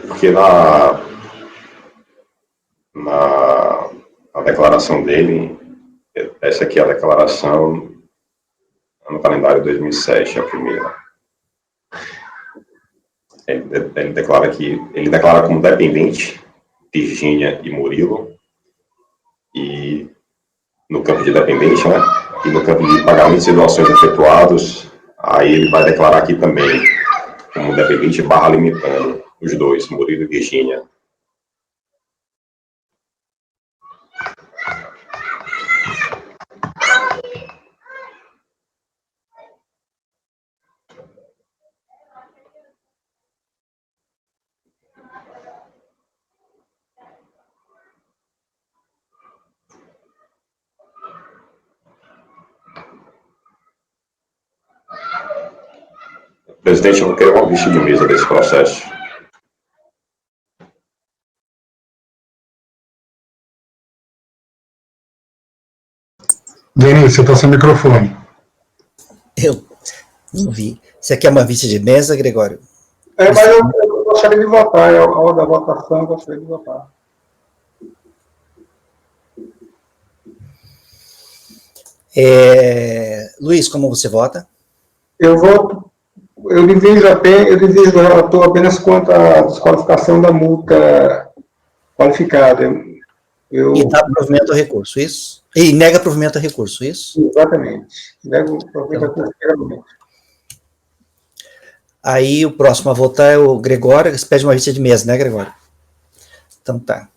Porque na declaração dele, essa aqui é a declaração no calendário 2007, a primeira. Ele declara como dependente Virgínia e Murilo, e no campo de dependente, né? E no campo de pagamentos e doações efetuados, aí ele vai declarar aqui também como dependente / limitando, os dois, Murilo e Virgínia. Presidente, eu vou querer uma vista de mesa desse processo. Denis, você está sem microfone. Eu não vi. Você quer uma vista de mesa, Gregório? Mas eu gostaria de votar, a hora da votação eu gostaria de votar. Luiz, como você vota? Eu divido o relator apenas quanto à desqualificação da multa qualificada. E dá provimento ao recurso, isso? E nega provimento ao recurso, isso? Exatamente. Nego provimento ao recurso. Aí o próximo a votar é o Gregório. Você pede uma vista de mesa, né, Gregório? Então tá.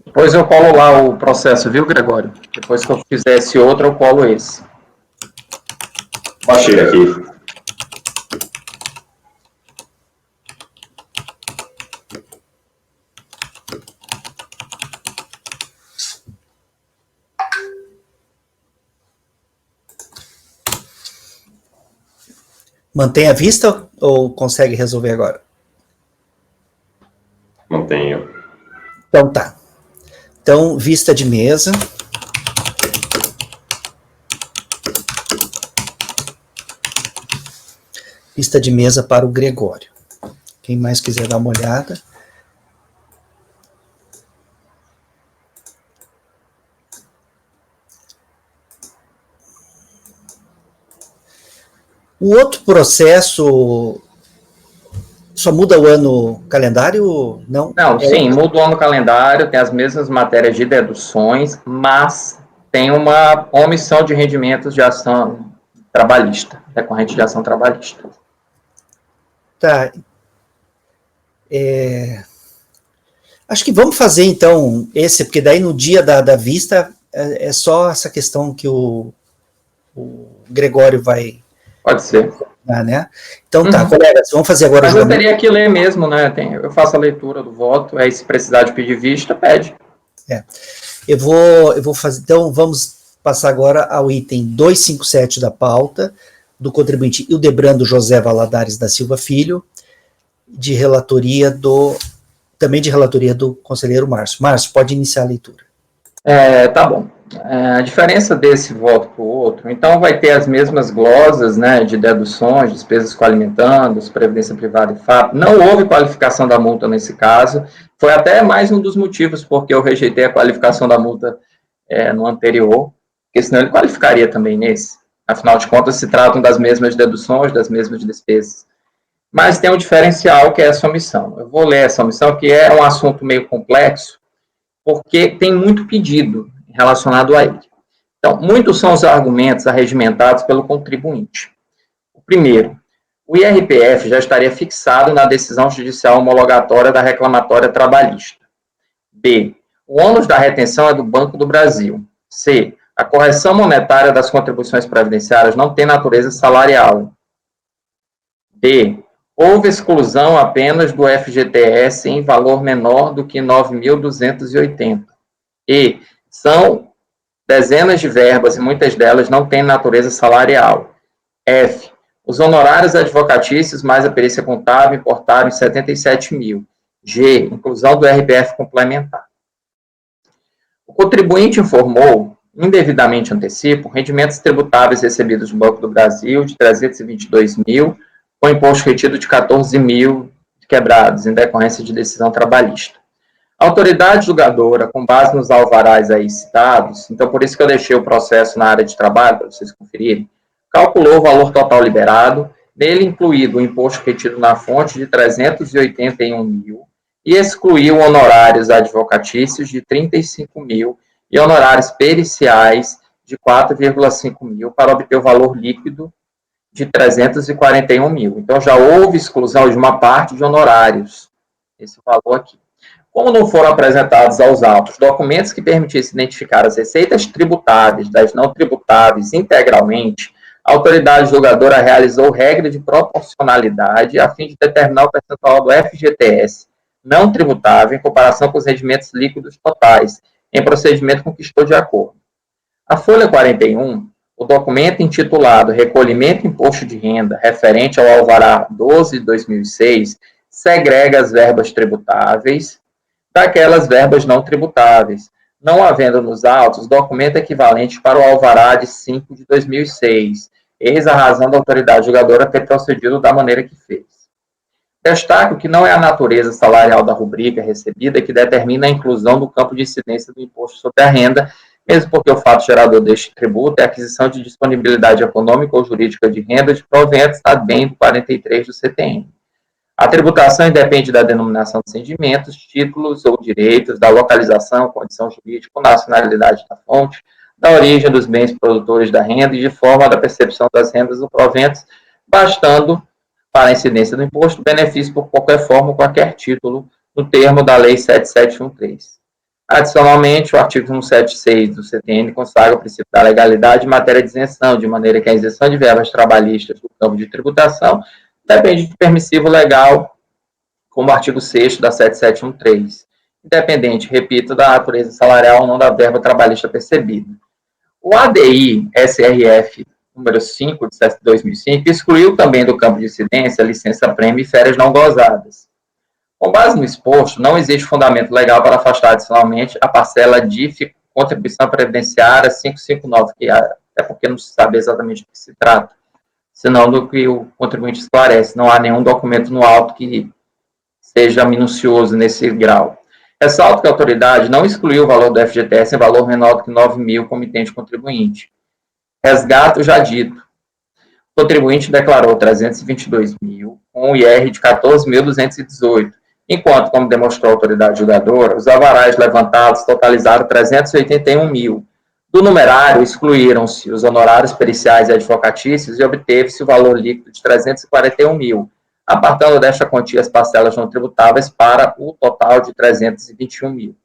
Depois eu colo lá o processo, viu, Gregório? Depois que eu fizer esse outro, eu colo esse. Baixei aqui. Mantém a vista ou consegue resolver agora? Mantenho. Então tá. Então, vista de mesa. Vista de mesa para o Gregório. Quem mais quiser dar uma olhada. O outro processo só muda o ano calendário? Não, sim, muda o ano calendário, tem as mesmas matérias de deduções, mas tem uma omissão de rendimentos de ação trabalhista, decorrente de ação trabalhista. Tá. Acho que vamos fazer, então, esse, porque daí no dia da vista é só essa questão que o Gregório vai... Pode ser. Né? Então tá, colegas, vamos fazer agora... Mas eu teria que ler mesmo, né? Eu faço a leitura do voto, aí se precisar de pedir vista, pede. Eu vou fazer, então vamos passar agora ao item 257 da pauta, do contribuinte Hildebrando José Valadares da Silva Filho, também de relatoria do conselheiro Márcio. Márcio, pode iniciar a leitura. Tá bom. A diferença desse voto para o outro, então vai ter as mesmas glosas, né, de deduções, despesas coalimentandas, previdência privada e FAP. Não houve qualificação da multa nesse caso, foi até mais um dos motivos porque eu rejeitei a qualificação da multa no anterior, porque senão ele qualificaria também nesse. Afinal de contas, se tratam das mesmas deduções, das mesmas despesas. Mas tem um diferencial que é essa omissão. Eu vou ler essa omissão, que é um assunto meio complexo, porque tem muito pedido relacionado a ele. Então, muitos são os argumentos arregimentados pelo contribuinte. O primeiro, o IRPF já estaria fixado na decisão judicial homologatória da reclamatória trabalhista. B, o ônus da retenção é do Banco do Brasil. C, a correção monetária das contribuições previdenciárias não tem natureza salarial. D, houve exclusão apenas do FGTS em valor menor do que 9.280. E são dezenas de verbas e muitas delas não têm natureza salarial. F, os honorários advocatícios mais a perícia contábil importaram em 77 mil. G, inclusão do RPF complementar. O contribuinte informou, indevidamente antecipo rendimentos tributáveis recebidos do Banco do Brasil de 322 mil, com imposto retido de 14 mil quebrados, em decorrência de decisão trabalhista. A autoridade julgadora, com base nos alvarás aí citados, então por isso que eu deixei o processo na área de trabalho, para vocês conferirem, calculou o valor total liberado, nele incluído o imposto retido na fonte de 381 mil, e excluiu honorários advocatícios de 35 mil e honorários periciais de 4,5 mil para obter o valor líquido de 341 mil. Então, já houve exclusão de uma parte de honorários, esse valor aqui. Como não foram apresentados aos autos documentos que permitissem identificar as receitas tributáveis das não tributáveis integralmente, a autoridade julgadora realizou regra de proporcionalidade a fim de determinar o percentual do FGTS não tributável em comparação com os rendimentos líquidos totais, em procedimento com que estou de acordo. A folha 41, o documento intitulado Recolhimento Imposto de Renda, referente ao alvará 12 de 2006, segrega as verbas tributáveis daquelas verbas não tributáveis, não havendo nos autos documento equivalente para o alvará de 5 de 2006, eis a razão da autoridade julgadora ter procedido da maneira que fez. Destaco que não é a natureza salarial da rubrica recebida que determina a inclusão do campo de incidência do imposto sobre a renda, mesmo porque o fato gerador deste tributo é a aquisição de disponibilidade econômica ou jurídica de renda de proventos da bem do 43 do CTN. A tributação independe da denominação dos rendimentos, títulos ou direitos, da localização, condição jurídica ou nacionalidade da fonte, da origem dos bens produtores da renda e de forma da percepção das rendas ou proventos, bastando para a incidência do imposto, benefício por qualquer forma ou qualquer título, no termo da Lei 7713. Adicionalmente, o artigo 176 do CTN consagra o princípio da legalidade em matéria de isenção, de maneira que a isenção de verbas trabalhistas do campo de tributação depende de permissivo legal, como o artigo 6º da 7713, independente, repito, da natureza salarial ou não da verba trabalhista percebida. O ADI SRF número 5 de 2005 excluiu também do campo de incidência licença-prêmio e férias não gozadas. Com base no exposto, não existe fundamento legal para afastar adicionalmente a parcela de contribuição previdenciária 559, que é porque não se sabe exatamente do que se trata, senão do que o contribuinte esclarece. Não há nenhum documento no auto que seja minucioso nesse grau. Ressalto que a autoridade não excluiu o valor do FGTS em valor menor do que 9 mil como comitente contribuinte. Resgato já dito. O contribuinte declarou 322 mil, com o IR de 14.218, enquanto, como demonstrou a autoridade julgadora, os alvarás levantados totalizaram 381 mil. Do numerário, excluíram-se os honorários periciais e advocatícios e obteve-se o valor líquido de 341 mil, apartando desta quantia as parcelas não tributáveis para o total de 321 mil.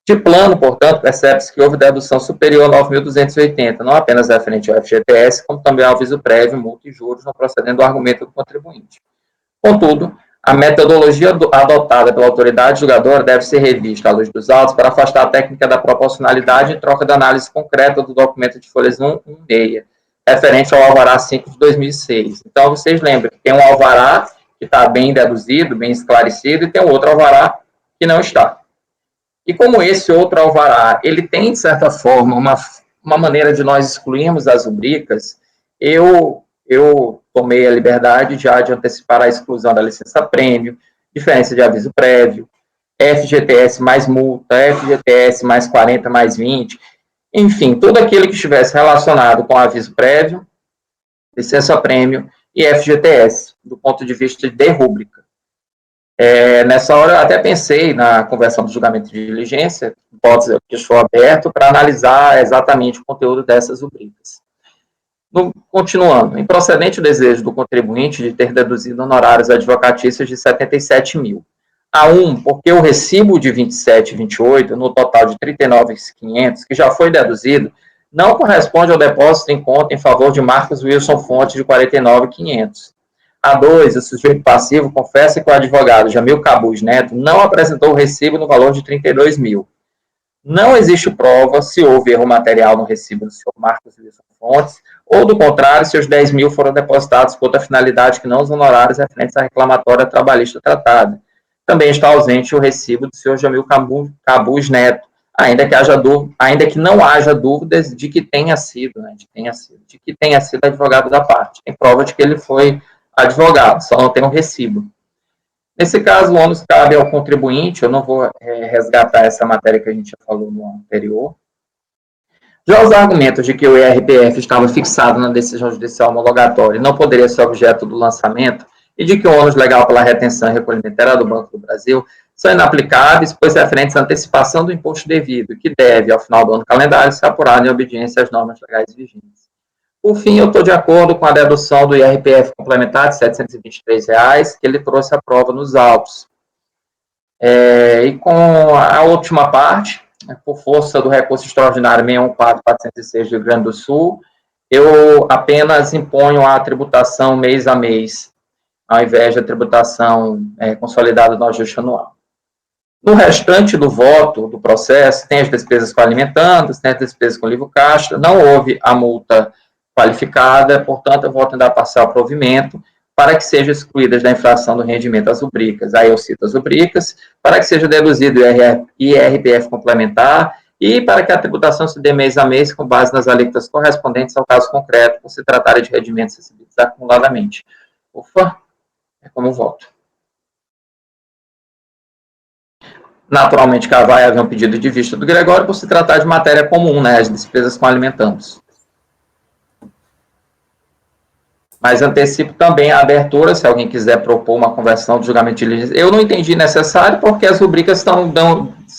De plano, portanto, percebe-se que houve dedução superior a 9.280, não apenas referente ao FGTS, como também ao aviso prévio, multa e juros, não procedendo do argumento do contribuinte. Contudo, a metodologia adotada pela autoridade julgadora deve ser revista à luz dos autos para afastar a técnica da proporcionalidade em troca da análise concreta do documento de folhas 116, referente ao alvará 5 de 2006. Então, vocês lembram que tem um alvará que está bem deduzido, bem esclarecido, e tem um outro alvará que não está. E como esse outro alvará, ele tem, de certa forma, uma maneira de nós excluirmos as rubricas, eu tomei a liberdade já de antecipar a exclusão da licença-prêmio, diferença de aviso prévio, FGTS mais multa, FGTS mais 40 mais 20, enfim, tudo aquilo que estivesse relacionado com aviso prévio, licença-prêmio e FGTS, do ponto de vista de rúbrica. Nessa hora, eu até pensei na conversão do julgamento de diligência, hipótese que estou aberto, para analisar exatamente o conteúdo dessas rubricas. Continuando, improcedente o desejo do contribuinte de ter deduzido honorários advocatícios de 77 mil. Porque o recibo de 27 e 28, no total de 39.500, que já foi deduzido, não corresponde ao depósito em conta em favor de Marcos Wilson Fonte de 49.500. A2, o sujeito passivo confessa que o advogado Jamil Cabuz Neto não apresentou o recibo no valor de 32 mil. Não existe prova se houve erro material no recibo do senhor Marcos Wilson Fontes, ou, do contrário, se os 10 mil foram depositados com outra finalidade que não os honorários referentes à reclamatória trabalhista tratada. Também está ausente o recibo do senhor Jamil Cabuz Neto, ainda que não haja dúvidas de que tenha sido, né, de que tenha sido advogado da parte. Tem prova de que ele foi advogado, só não tem um recibo. Nesse caso, o ônus cabe ao contribuinte, eu não vou resgatar essa matéria que a gente já falou no anterior. Já os argumentos de que o IRPF estava fixado na decisão judicial homologatória e não poderia ser objeto do lançamento, e de que o ônus legal pela retenção e recolhimento era do Banco do Brasil, são inaplicáveis, pois referentes à antecipação do imposto devido, que deve, ao final do ano calendário, ser apurado em obediência às normas legais vigentes. Por fim, eu estou de acordo com a dedução do IRPF complementar de R$ 723, que ele trouxe à prova nos autos. E com a última parte, por força do recurso extraordinário 614.406 do Rio Grande do Sul, eu apenas imponho a tributação mês a mês, ao invés da tributação consolidada no ajuste anual. No restante do voto, do processo, tem as despesas com alimentantes, tem as despesas com livro caixa, não houve a multa qualificada, portanto, eu voto em dar parcial provimento para que sejam excluídas da infração do rendimento as rubricas, aí eu cito as rubricas, para que seja deduzido o IRPF complementar e para que a tributação se dê mês a mês com base nas alíquotas correspondentes ao caso concreto, por se tratar de rendimentos recebidos acumuladamente. Ufa, é como eu voto. Naturalmente, vai haver um pedido de vista do Gregório por se tratar de matéria comum, né, as despesas com alimentantes. Mas antecipo também a abertura, se alguém quiser propor uma conversão do julgamento de diligência. Eu não entendi necessário, porque as rubricas são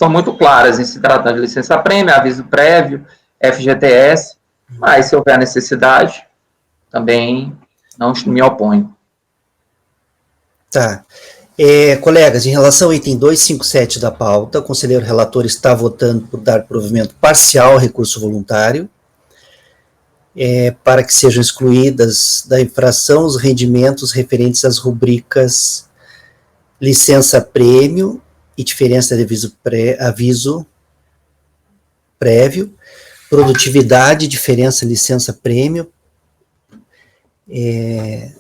muito claras em se tratando de licença-prêmio, aviso prévio, FGTS, mas se houver necessidade, também não me oponho. Tá. Colegas, em relação ao item 257 da pauta, o conselheiro relator está votando por dar provimento parcial ao recurso voluntário, para que sejam excluídas da infração os rendimentos referentes às rubricas licença-prêmio e diferença de aviso prévio, produtividade, diferença licença-prêmio,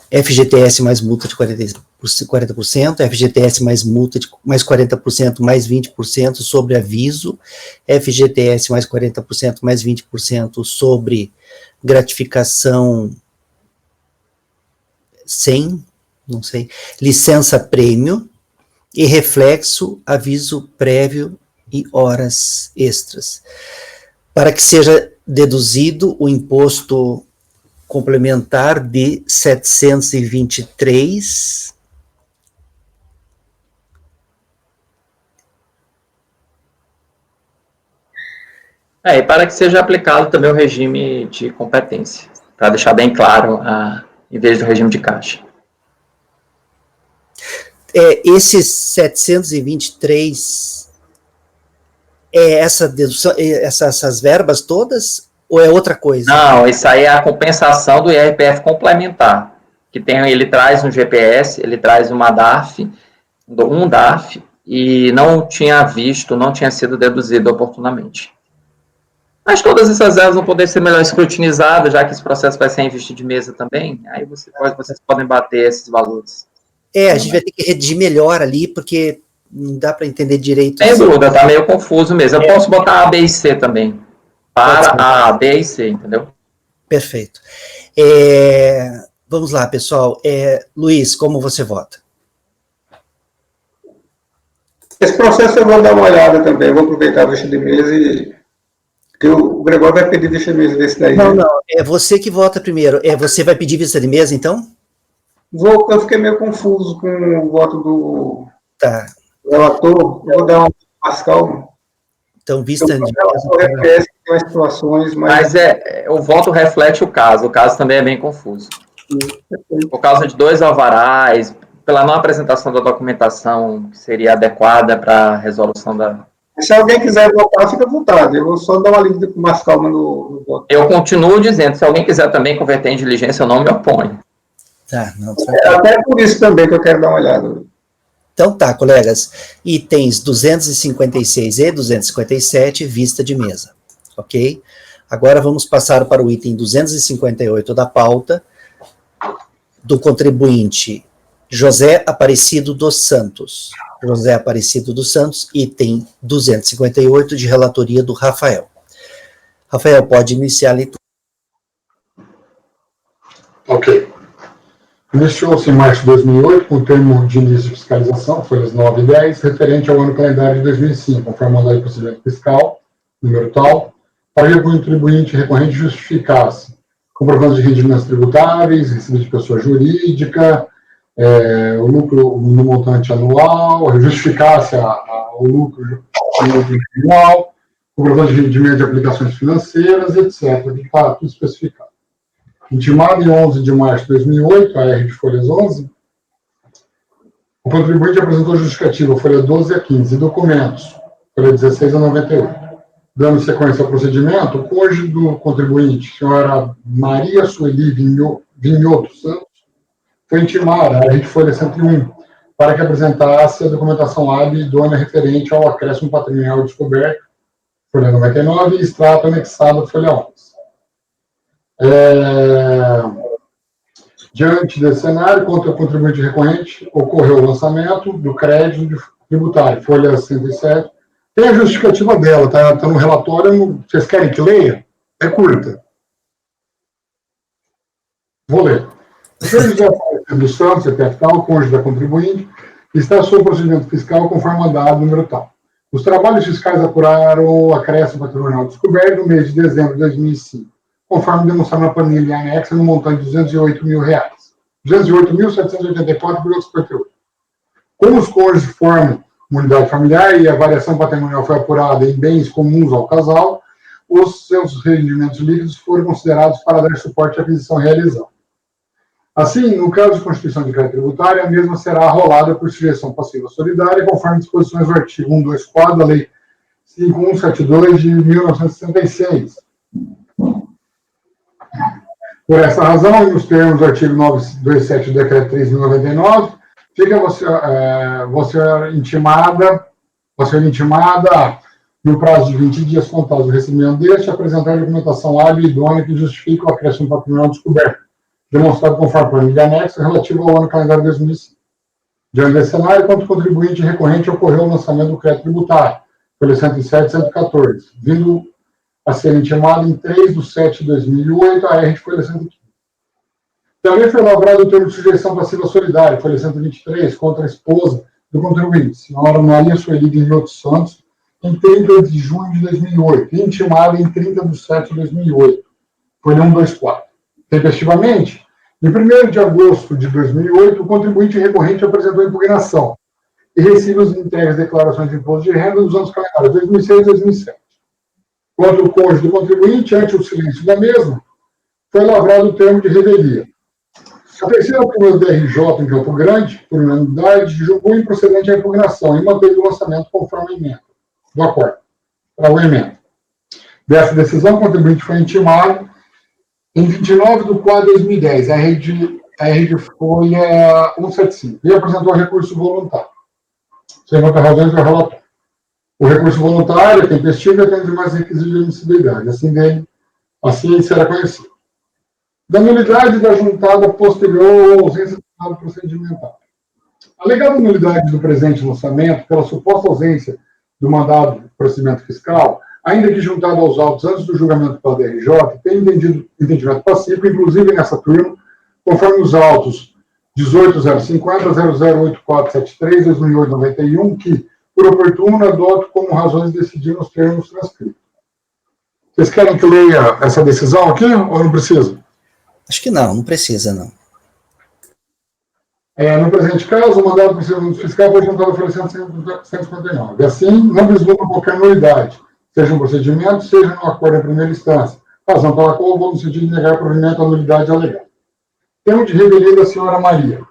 FGTS mais multa de 40%, FGTS mais multa de mais 40%, mais 20% sobre aviso, FGTS mais 40%, mais 20% sobre gratificação sem, não sei, licença-prêmio e reflexo, aviso prévio e horas extras. Para que seja deduzido o imposto complementar de 723 E para que seja aplicado também o regime de competência, para deixar bem claro, em vez do regime de caixa. Esses 723 essa dedução, essas verbas todas, ou é outra coisa? Não, isso aí é a compensação do IRPF complementar, que ele traz um GPS, ele traz uma DARF, um DARF, e não tinha sido deduzido oportunamente. Mas todas essas verbas vão poder ser melhor escrutinizadas, já que esse processo vai ser em vista de mesa também, aí vocês podem bater esses valores. A gente vai ter que redigir melhor ali, porque não dá para entender direito. Sem dúvida, está meio confuso mesmo. Eu posso botar A, B e C também. Para A, B e C, entendeu? Perfeito. Vamos lá, pessoal. Luiz, como você vota? Esse processo eu vou dar uma olhada também, eu vou aproveitar a vista de mesa e... que o Gregório vai pedir vista de mesa desse daí. Não, é você que vota primeiro. Você vai pedir vista de mesa, então? Eu fiquei meio confuso com o voto do relator, eu vou dar uma mais calma. Então, vista de mesa. Reconhece que tem situações, mas o voto reflete o caso também é bem confuso. Por causa de 2 alvarás, pela não apresentação da documentação que seria adequada para a resolução da... Se alguém quiser votar, fica à vontade. Eu vou só dar uma lida com mais calma no voto. Eu continuo dizendo, se alguém quiser também converter em diligência, eu não me oponho. Até por isso também que eu quero dar uma olhada. Então tá, colegas. Itens 256 e 257, vista de mesa. Ok? Agora vamos passar para o item 258 da pauta, do contribuinte José Aparecido dos Santos. José Aparecido dos Santos, item 258 de relatoria do Rafael. Rafael, pode iniciar a leitura. Ok. Iniciou-se em março de 2008 com o termo de início de fiscalização, folhas 9 e 10, referente ao ano calendário de 2005, conforme a lei de procedimento fiscal, número tal, para que o contribuinte recorrente justificasse comprovando de rendimentos tributáveis, recebidos de pessoa jurídica, o lucro no montante anual, justificasse o lucro anual, comprovando de rendimento de aplicações financeiras, etc. Que está tudo especificado. Intimado em 11 de março de 2008, a R de folhas 11, o contribuinte apresentou justificativa, folha 12 a 15, e documentos, folha 16 a 98. Dando sequência ao procedimento, o cônjuge do contribuinte, senhora Maria Sueli Vinhoto Santos, foi intimada, a R de folha 101, para que apresentasse a documentação hábil idônea referente ao acréscimo patrimonial descoberto, folha 99, e extrato anexado, folha 11. Diante desse cenário, contra o contribuinte recorrente, ocorreu o lançamento do crédito tributário, folha 107. Tem a justificativa dela, está no relatório. Vocês querem que leia? É curta. Vou ler. O senhor José Aparecido dos Santos, CPF tal, cônjuge da contribuinte, está sob procedimento fiscal conforme mandado número tal. Os trabalhos fiscais apuraram o acréscimo patrimonial descoberto no mês de dezembro de 2005. Conforme demonstrado na planilha anexa, no montante de R$ 208 mil. R$ 208.784,58. Como os cônjuges formam uma unidade familiar e a variação patrimonial foi apurada em bens comuns ao casal, os seus rendimentos líquidos foram considerados para dar suporte à aquisição realizada. Assim, no caso de constituição de crédito tributário, a mesma será arrolada por sujeição passiva solidária, conforme disposições do artigo 124 da Lei 5172 de 1966. Por essa razão, e nos termos do artigo 927 do Decreto 3.099, fica você intimada, no prazo de 20 dias contados do recebimento deste, apresentar a documentação hábil e idônea que justifique o acréscimo patrimonial descoberto, demonstrado conforme a planilha anexa relativo ao ano calendário 2005. Diante desse cenário, quanto contribuinte recorrente, ocorreu o lançamento do crédito tributário, pelo 107 e 114, vindo a ser intimado em 3 de 7 de 2008, a R de folha 115. Também foi lavrado o termo de sujeição passiva solidária, folha 123, contra a esposa do contribuinte, senhora Maria Sueli Vinhoto Santos, em 30 de junho de 2008, e intimada em 30 de 7 de 2008, folha 124. Tempestivamente, em 1º de agosto de 2008, o contribuinte recorrente apresentou impugnação e recibos entregues declarações de imposto de renda dos anos calendários 2006 e 2007. Contra o cônjuge do contribuinte, ante o silêncio da mesma, foi lavrado o termo de revelia. A terceira turma do DRJ em Campo Grande, por unanimidade, julgou improcedente a impugnação e manteve o lançamento conforme a emenda do acordo, para o emenda. Dessa decisão, o contribuinte foi intimado em 29 de 4 de 2010, a rede folha 175, e apresentou recurso voluntário, sem outras razões do relatório. O recurso voluntário é tempestivo e atende demais requisitos de admissibilidade, assim será conhecido. Da nulidade da juntada posterior ou ausência do mandado procedimental. Alegada nulidade do presente lançamento pela suposta ausência do mandado de procedimento fiscal, ainda que juntado aos autos antes do julgamento pela DRJ, tem entendimento pacífico, inclusive nessa turma, conforme os autos 18050, 008473, 2008-91, que, por oportuno, adoto como razões de decidir nos termos transcritos. Vocês querem que leia essa decisão aqui ou não precisa? Acho que não precisa, não. No presente caso, o mandado do procedimento fiscal foi juntado pela 159. Assim, não vislumbra qualquer nulidade, seja um procedimento, seja no acordo em primeira instância, razão pela qual vou no sentido de negar provimento à nulidade alegada. Termo de revelia da senhora Maria.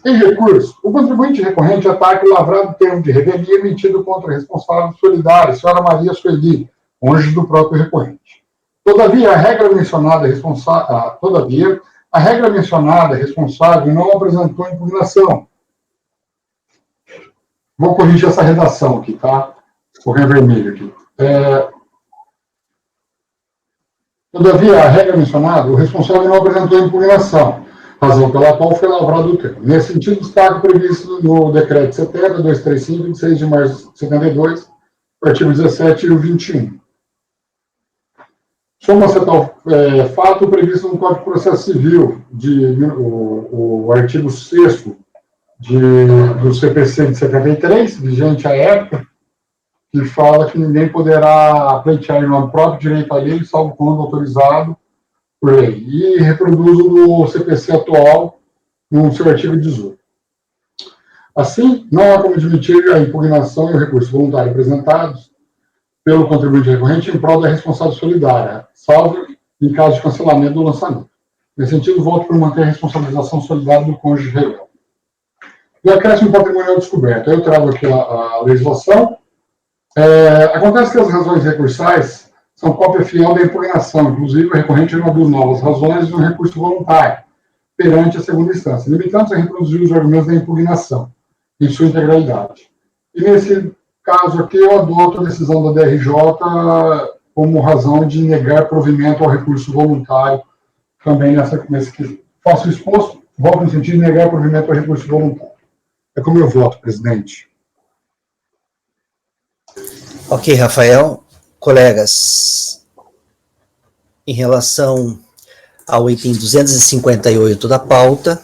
Em recurso, o contribuinte recorrente ataca o lavrado termo de revelia emitido contra a responsável solidária, senhora Maria Sueli, cônjuge do próprio recorrente. Todavia, a regra mencionada responsável não apresentou impugnação. Vou corrigir essa redação aqui, tá? Correr vermelho aqui. Todavia, a regra mencionada, o responsável não apresentou impugnação, razão pela qual foi lavrado o termo. Nesse sentido, destaque previsto no Decreto 70.235, de 6 de março de 72, artigo 17 e o 21. Soma-se a tal fato previsto no Código de Processo Civil, o artigo 6º do CPC de 73, vigente à época, que fala que ninguém poderá pleitear em nome próprio direito alheio, salvo quando autorizado por lei. E reproduz o do CPC atual no seu artigo 18. Assim, não há como admitir a impugnação e o recurso voluntário apresentados pelo contribuinte recorrente em prol da responsabilidade solidária, salvo em caso de cancelamento do lançamento. Nesse sentido, voto por manter a responsabilização solidária do cônjuge rebelde. E acréscimo patrimonial descoberto. Eu trago aqui a legislação. Acontece que as razões recursais são cópia fiel da impugnação, inclusive o recorrente não abriu novas razões de um recurso voluntário perante a segunda instância, limitando-se a reproduzir os argumentos da impugnação em sua integralidade. E nesse caso aqui, eu adoto a decisão da DRJ como razão de negar provimento ao recurso voluntário, também nesse que faço exposto, voto no sentido de negar provimento ao recurso voluntário. É como eu voto, presidente. Ok, Rafael. Colegas, em relação ao item 258 da pauta,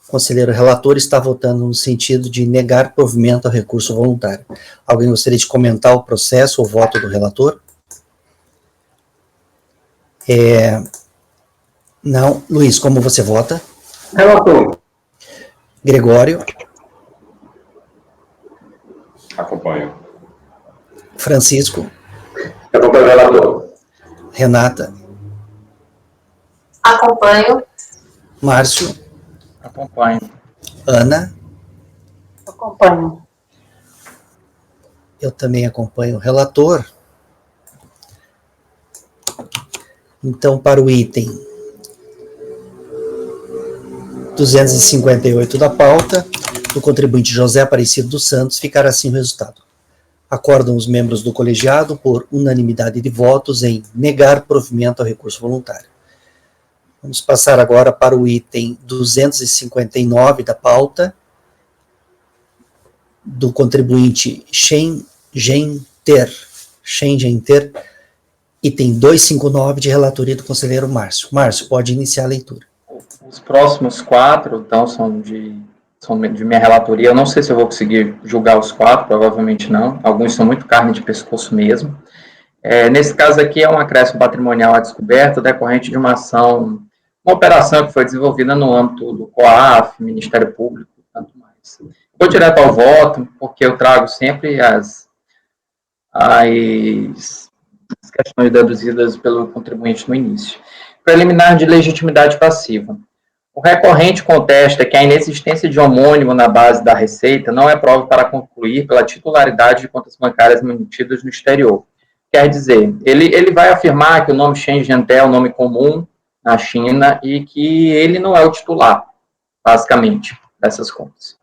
o conselheiro relator está votando no sentido de negar provimento ao recurso voluntário. Alguém gostaria de comentar o processo ou voto do relator? Não. Luiz, como você vota? Relator. Gregório? Acompanho. Francisco? Acompanho o relator. Renata? Acompanho. Márcio? Acompanho. Ana? Acompanho. Eu também acompanho o relator. Então, para o item 258 da pauta, do contribuinte José Aparecido dos Santos, ficará assim o resultado. Acordam os membros do colegiado por unanimidade de votos em negar provimento ao recurso voluntário. Vamos passar agora para o item 259 da pauta, do contribuinte Schengenter, item 259 de relatoria do conselheiro Márcio. Márcio, pode iniciar a leitura. Os próximos 4, então, são de minha relatoria. Eu não sei se eu vou conseguir julgar os 4, provavelmente não. Alguns são muito carne de pescoço mesmo. Nesse caso aqui, é um acréscimo patrimonial à descoberta decorrente de uma ação, uma operação que foi desenvolvida no âmbito do COAF, Ministério Público, tanto mais. Vou direto ao voto, porque eu trago sempre as questões deduzidas pelo contribuinte no início. Preliminar de legitimidade passiva. O recorrente contesta que a inexistência de homônimo na base da receita não é prova para concluir pela titularidade de contas bancárias mantidas no exterior. Quer dizer, ele vai afirmar que o nome Shenzhen é um nome comum na China e que ele não é o titular, basicamente, dessas contas.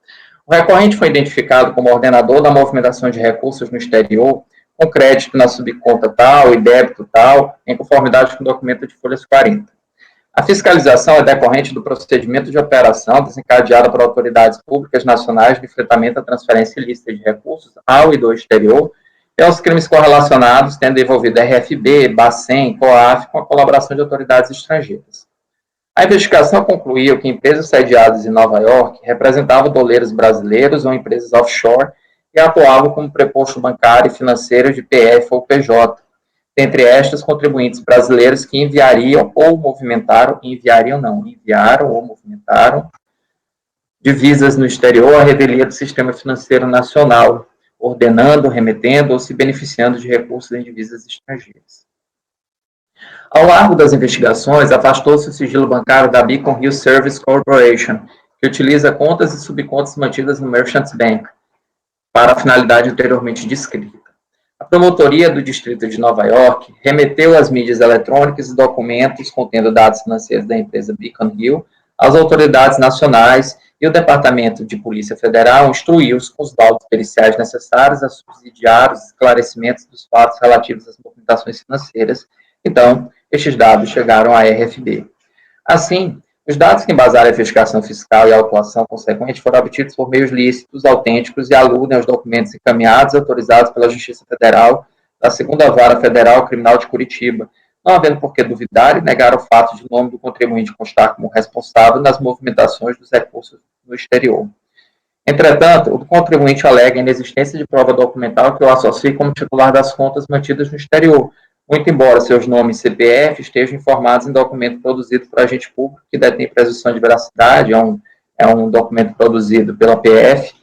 O recorrente foi identificado como ordenador da movimentação de recursos no exterior, com crédito na subconta tal e débito tal, em conformidade com o documento de folhas 40. A fiscalização é decorrente do procedimento de operação desencadeado por autoridades públicas nacionais de enfrentamento à transferência ilícita de recursos ao e do exterior e aos crimes correlacionados, tendo envolvido RFB, Bacen, COAF, com a colaboração de autoridades estrangeiras. A investigação concluiu que empresas sediadas em Nova York representavam doleiros brasileiros ou empresas offshore e atuavam como preposto bancário e financeiro de PF ou PJ, entre estas, contribuintes brasileiros que enviaram ou movimentaram divisas no exterior à revelia do sistema financeiro nacional, ordenando, remetendo ou se beneficiando de recursos em divisas estrangeiras. Ao largo das investigações, afastou-se o sigilo bancário da Beacon Hill Service Corporation, que utiliza contas e subcontas mantidas no Merchants Bank, para a finalidade anteriormente descrita. A promotoria do Distrito de Nova York remeteu às mídias eletrônicas e documentos contendo dados financeiros da empresa Beacon Hill às autoridades nacionais e o Departamento de Polícia Federal instruiu-os com os laudos periciais necessários a subsidiar os esclarecimentos dos fatos relativos às movimentações financeiras. Então, estes dados chegaram à RFB. Assim, Os dados que embasaram a investigação fiscal e a autuação consequente foram obtidos por meios lícitos, autênticos e aludem aos documentos encaminhados e autorizados pela Justiça Federal da 2ª Vara Federal Criminal de Curitiba, não havendo por que duvidar e negar o fato de o nome do contribuinte constar como responsável nas movimentações dos recursos no exterior. Entretanto, o contribuinte alega a inexistência de prova documental que o associe como titular das contas mantidas no exterior, muito embora seus nomes e CPF estejam informados em documento produzido por agente público que detém presunção de veracidade, é um documento produzido pela PF,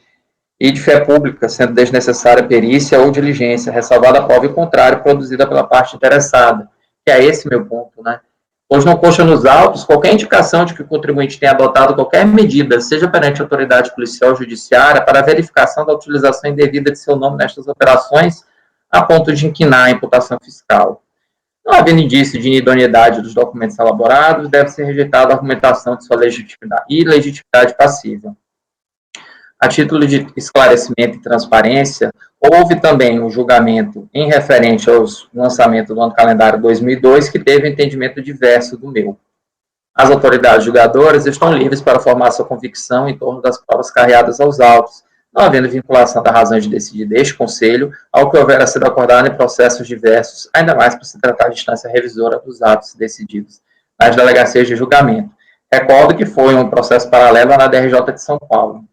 e de fé pública, sendo desnecessária perícia ou diligência, ressalvada a prova contrária produzida pela parte interessada, que é esse meu ponto, né? Pois não consta nos autos qualquer indicação de que o contribuinte tenha adotado qualquer medida, seja perante a autoridade policial ou judiciária, para a verificação da utilização indevida de seu nome nestas operações, a ponto de inquinar a imputação fiscal. Não havendo indício de inidoneidade dos documentos elaborados, deve ser rejeitada a argumentação de sua legitimidade e legitimidade passível. A título de esclarecimento e transparência, houve também um julgamento em referente aos lançamentos do ano calendário 2002, que teve um entendimento diverso do meu. As autoridades julgadoras estão livres para formar sua convicção em torno das provas carreadas aos autos, não havendo vinculação da razão de decidir deste Conselho ao que houver sido acordado em processos diversos, ainda mais por se tratar de instância revisora dos atos decididos nas delegacias de julgamento. Recordo que foi um processo paralelo na DRJ de São Paulo.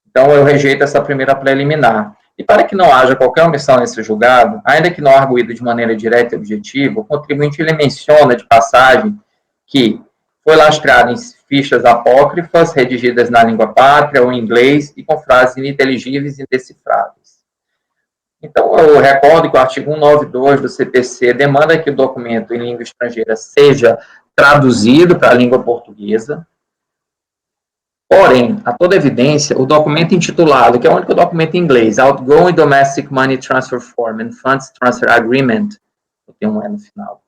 Então, eu rejeito essa primeira preliminar. E para que não haja qualquer omissão nesse julgado, ainda que não arguído de maneira direta e objetiva, o contribuinte ele menciona de passagem que foi lastreado em fichas apócrifas, redigidas na língua pátria ou em inglês, e com frases ininteligíveis e indecifráveis. Então, eu recordo que o artigo 192 do CPC demanda que o documento em língua estrangeira seja traduzido para a língua portuguesa. Porém, a toda evidência, o documento intitulado, que é o único documento em inglês, Outgoing Domestic Money Transfer Form and Funds Transfer Agreement, tem um E no final,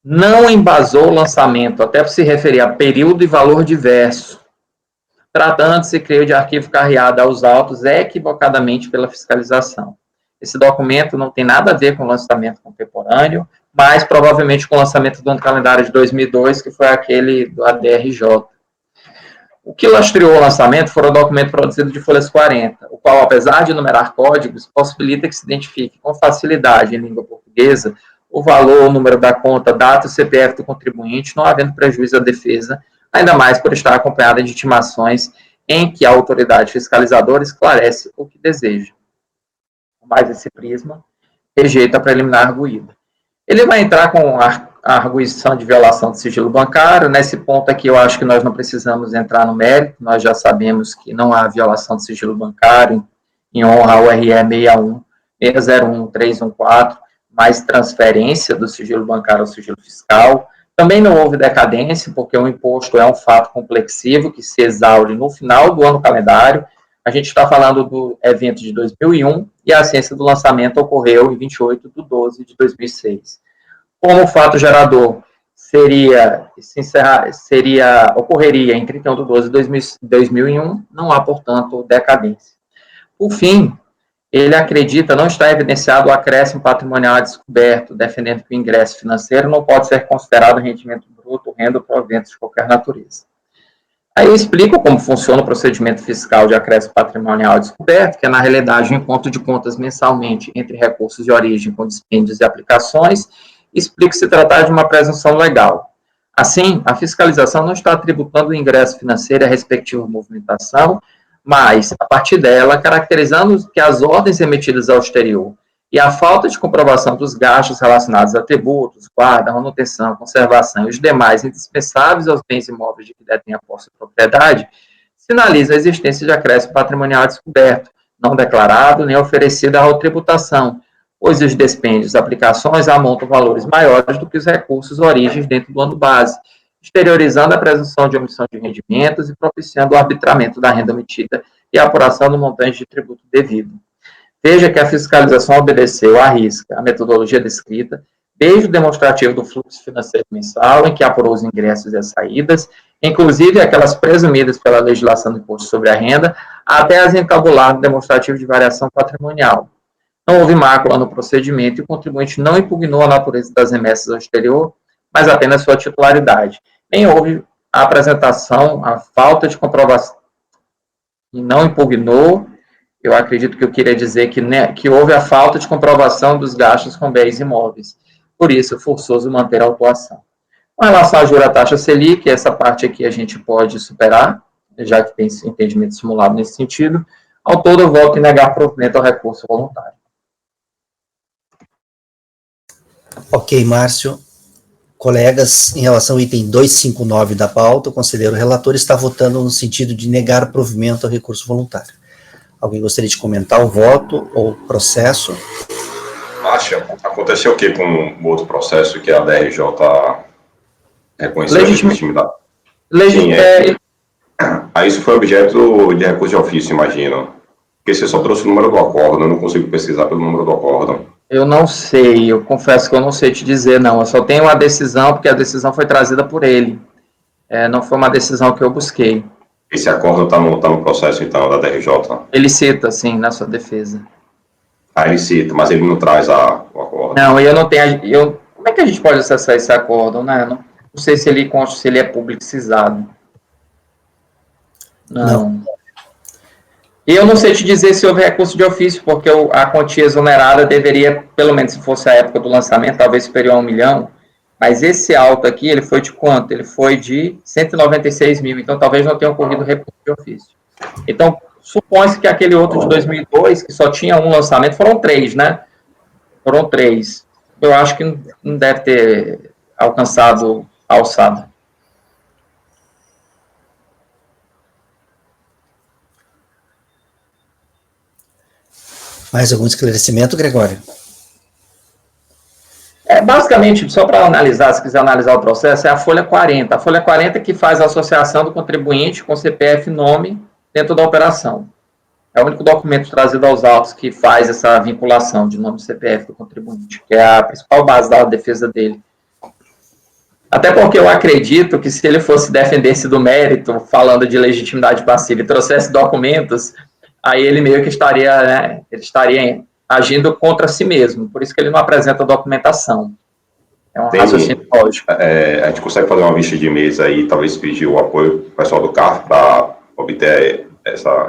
não embasou o lançamento, até por se referir a período e valor diverso, tratando-se, creio, de arquivo carreado aos autos equivocadamente pela fiscalização. Esse documento não tem nada a ver com o lançamento contemporâneo, mas provavelmente com o lançamento do ano calendário de 2002, que foi aquele do ADRJ. O que lastreou o lançamento foi o documento produzido de folhas 40, o qual, apesar de enumerar códigos, possibilita que se identifique com facilidade em língua portuguesa o valor, o número da conta, data e CPF do contribuinte, não havendo prejuízo à defesa, ainda mais por estar acompanhada de intimações em que a autoridade fiscalizadora esclarece o que deseja. Mais esse prisma, rejeita a preliminar arguída. Ele vai entrar com a arguição de violação do sigilo bancário. Nesse ponto aqui, eu acho que nós não precisamos entrar no mérito, nós já sabemos que não há violação do sigilo bancário em honra ao RE 601-314, mais transferência do sigilo bancário ao sigilo fiscal. Também não houve decadência, porque o imposto é um fato complexivo que se exaure no final do ano calendário. A gente está falando do evento de 2001 e a ciência do lançamento ocorreu em 28/12/2006. Como o fato gerador ocorreria em 31/12/2001, não há, portanto, decadência. Por fim, ele acredita não estar evidenciado o acréscimo patrimonial a descoberto, defendendo que o ingresso financeiro não pode ser considerado rendimento bruto, renda ou proventos de qualquer natureza. Aí eu explico como funciona o procedimento fiscal de acréscimo patrimonial a descoberto, que é, na realidade, um encontro de contas mensalmente entre recursos de origem com dispêndios e aplicações, e explico se tratar de uma presunção legal. Assim, a fiscalização não está tributando o ingresso financeiro e a respectiva movimentação, mas, a partir dela, caracterizando que as ordens emitidas ao exterior e a falta de comprovação dos gastos relacionados a tributos, guarda, manutenção, conservação e os demais indispensáveis aos bens imóveis de que detém a posse e propriedade, sinaliza a existência de acréscimo patrimonial descoberto, não declarado nem oferecido à tributação, pois os dispêndios e aplicações amontam valores maiores do que os recursos origens dentro do ano base, exteriorizando a presunção de omissão de rendimentos e propiciando o arbitramento da renda omitida e a apuração do montante de tributo devido. Veja que a fiscalização obedeceu à risca a metodologia descrita, desde o demonstrativo do fluxo financeiro mensal, em que apurou os ingressos e as saídas, inclusive aquelas presumidas pela legislação do imposto sobre a renda, até as entabuladas no demonstrativo de variação patrimonial. Não houve mácula no procedimento e o contribuinte não impugnou a natureza das remessas ao exterior, mas apenas sua titularidade. Nem houve a apresentação, a falta de comprovação, e não impugnou, eu acredito que eu queria dizer que, né, que houve a falta de comprovação dos gastos com bens imóveis. Por isso, é forçoso manter a autuação. Com relação à jura-taxa Selic, essa parte aqui a gente pode superar, já que tem esse entendimento simulado nesse sentido. Ao todo, eu voto em negar provimento ao recurso voluntário. Ok, Márcio. Colegas, em relação ao item 259 da pauta, o conselheiro relator está votando no sentido de negar provimento ao recurso voluntário. Alguém gostaria de comentar o voto ou o processo? Márcio, aconteceu o que com o outro processo que a DRJ reconheceu a legitimidade? Aí isso foi objeto de recurso de ofício, imagino. Porque você só trouxe o número do acórdão, eu não consigo pesquisar pelo número do acórdão. Eu não sei, eu confesso que eu não sei te dizer, não. Eu só tenho a decisão, porque a decisão foi trazida por ele. Não foi uma decisão que eu busquei. Esse acórdão está no processo, então, da DRJ? Ele cita, sim, na sua defesa. Ah, ele cita, mas ele não traz o acórdão. Não, eu não tenho... Como é que a gente pode acessar esse acórdão, né? Não sei se ele consta, se ele é publicizado. Não. E eu não sei te dizer se houve recurso de ofício, porque a quantia exonerada deveria, pelo menos se fosse a época do lançamento, talvez superior a 1 milhão, mas esse alto aqui, ele foi de quanto? Ele foi de 196 mil, então talvez não tenha ocorrido recurso de ofício. Então, supõe-se que aquele outro de 2002, que só tinha um lançamento, foram 3, né? Foram 3. Eu acho que não deve ter alcançado a alçada. Mais algum esclarecimento, Gregório? Basicamente, só para analisar, se quiser analisar o processo, é a folha 40. A folha 40 que faz a associação do contribuinte com CPF e nome dentro da operação. É o único documento trazido aos autos que faz essa vinculação de nome e CPF do contribuinte, que é a principal base da defesa dele. Até porque eu acredito que se ele fosse defender-se do mérito, falando de legitimidade passiva, e trouxesse documentos, aí ele meio que estaria, né, ele estaria agindo contra si mesmo, por isso que ele não apresenta documentação. É um raciocínio lógico. A gente consegue fazer uma vista de mesa aí, talvez pedir o apoio do pessoal do CARF para obter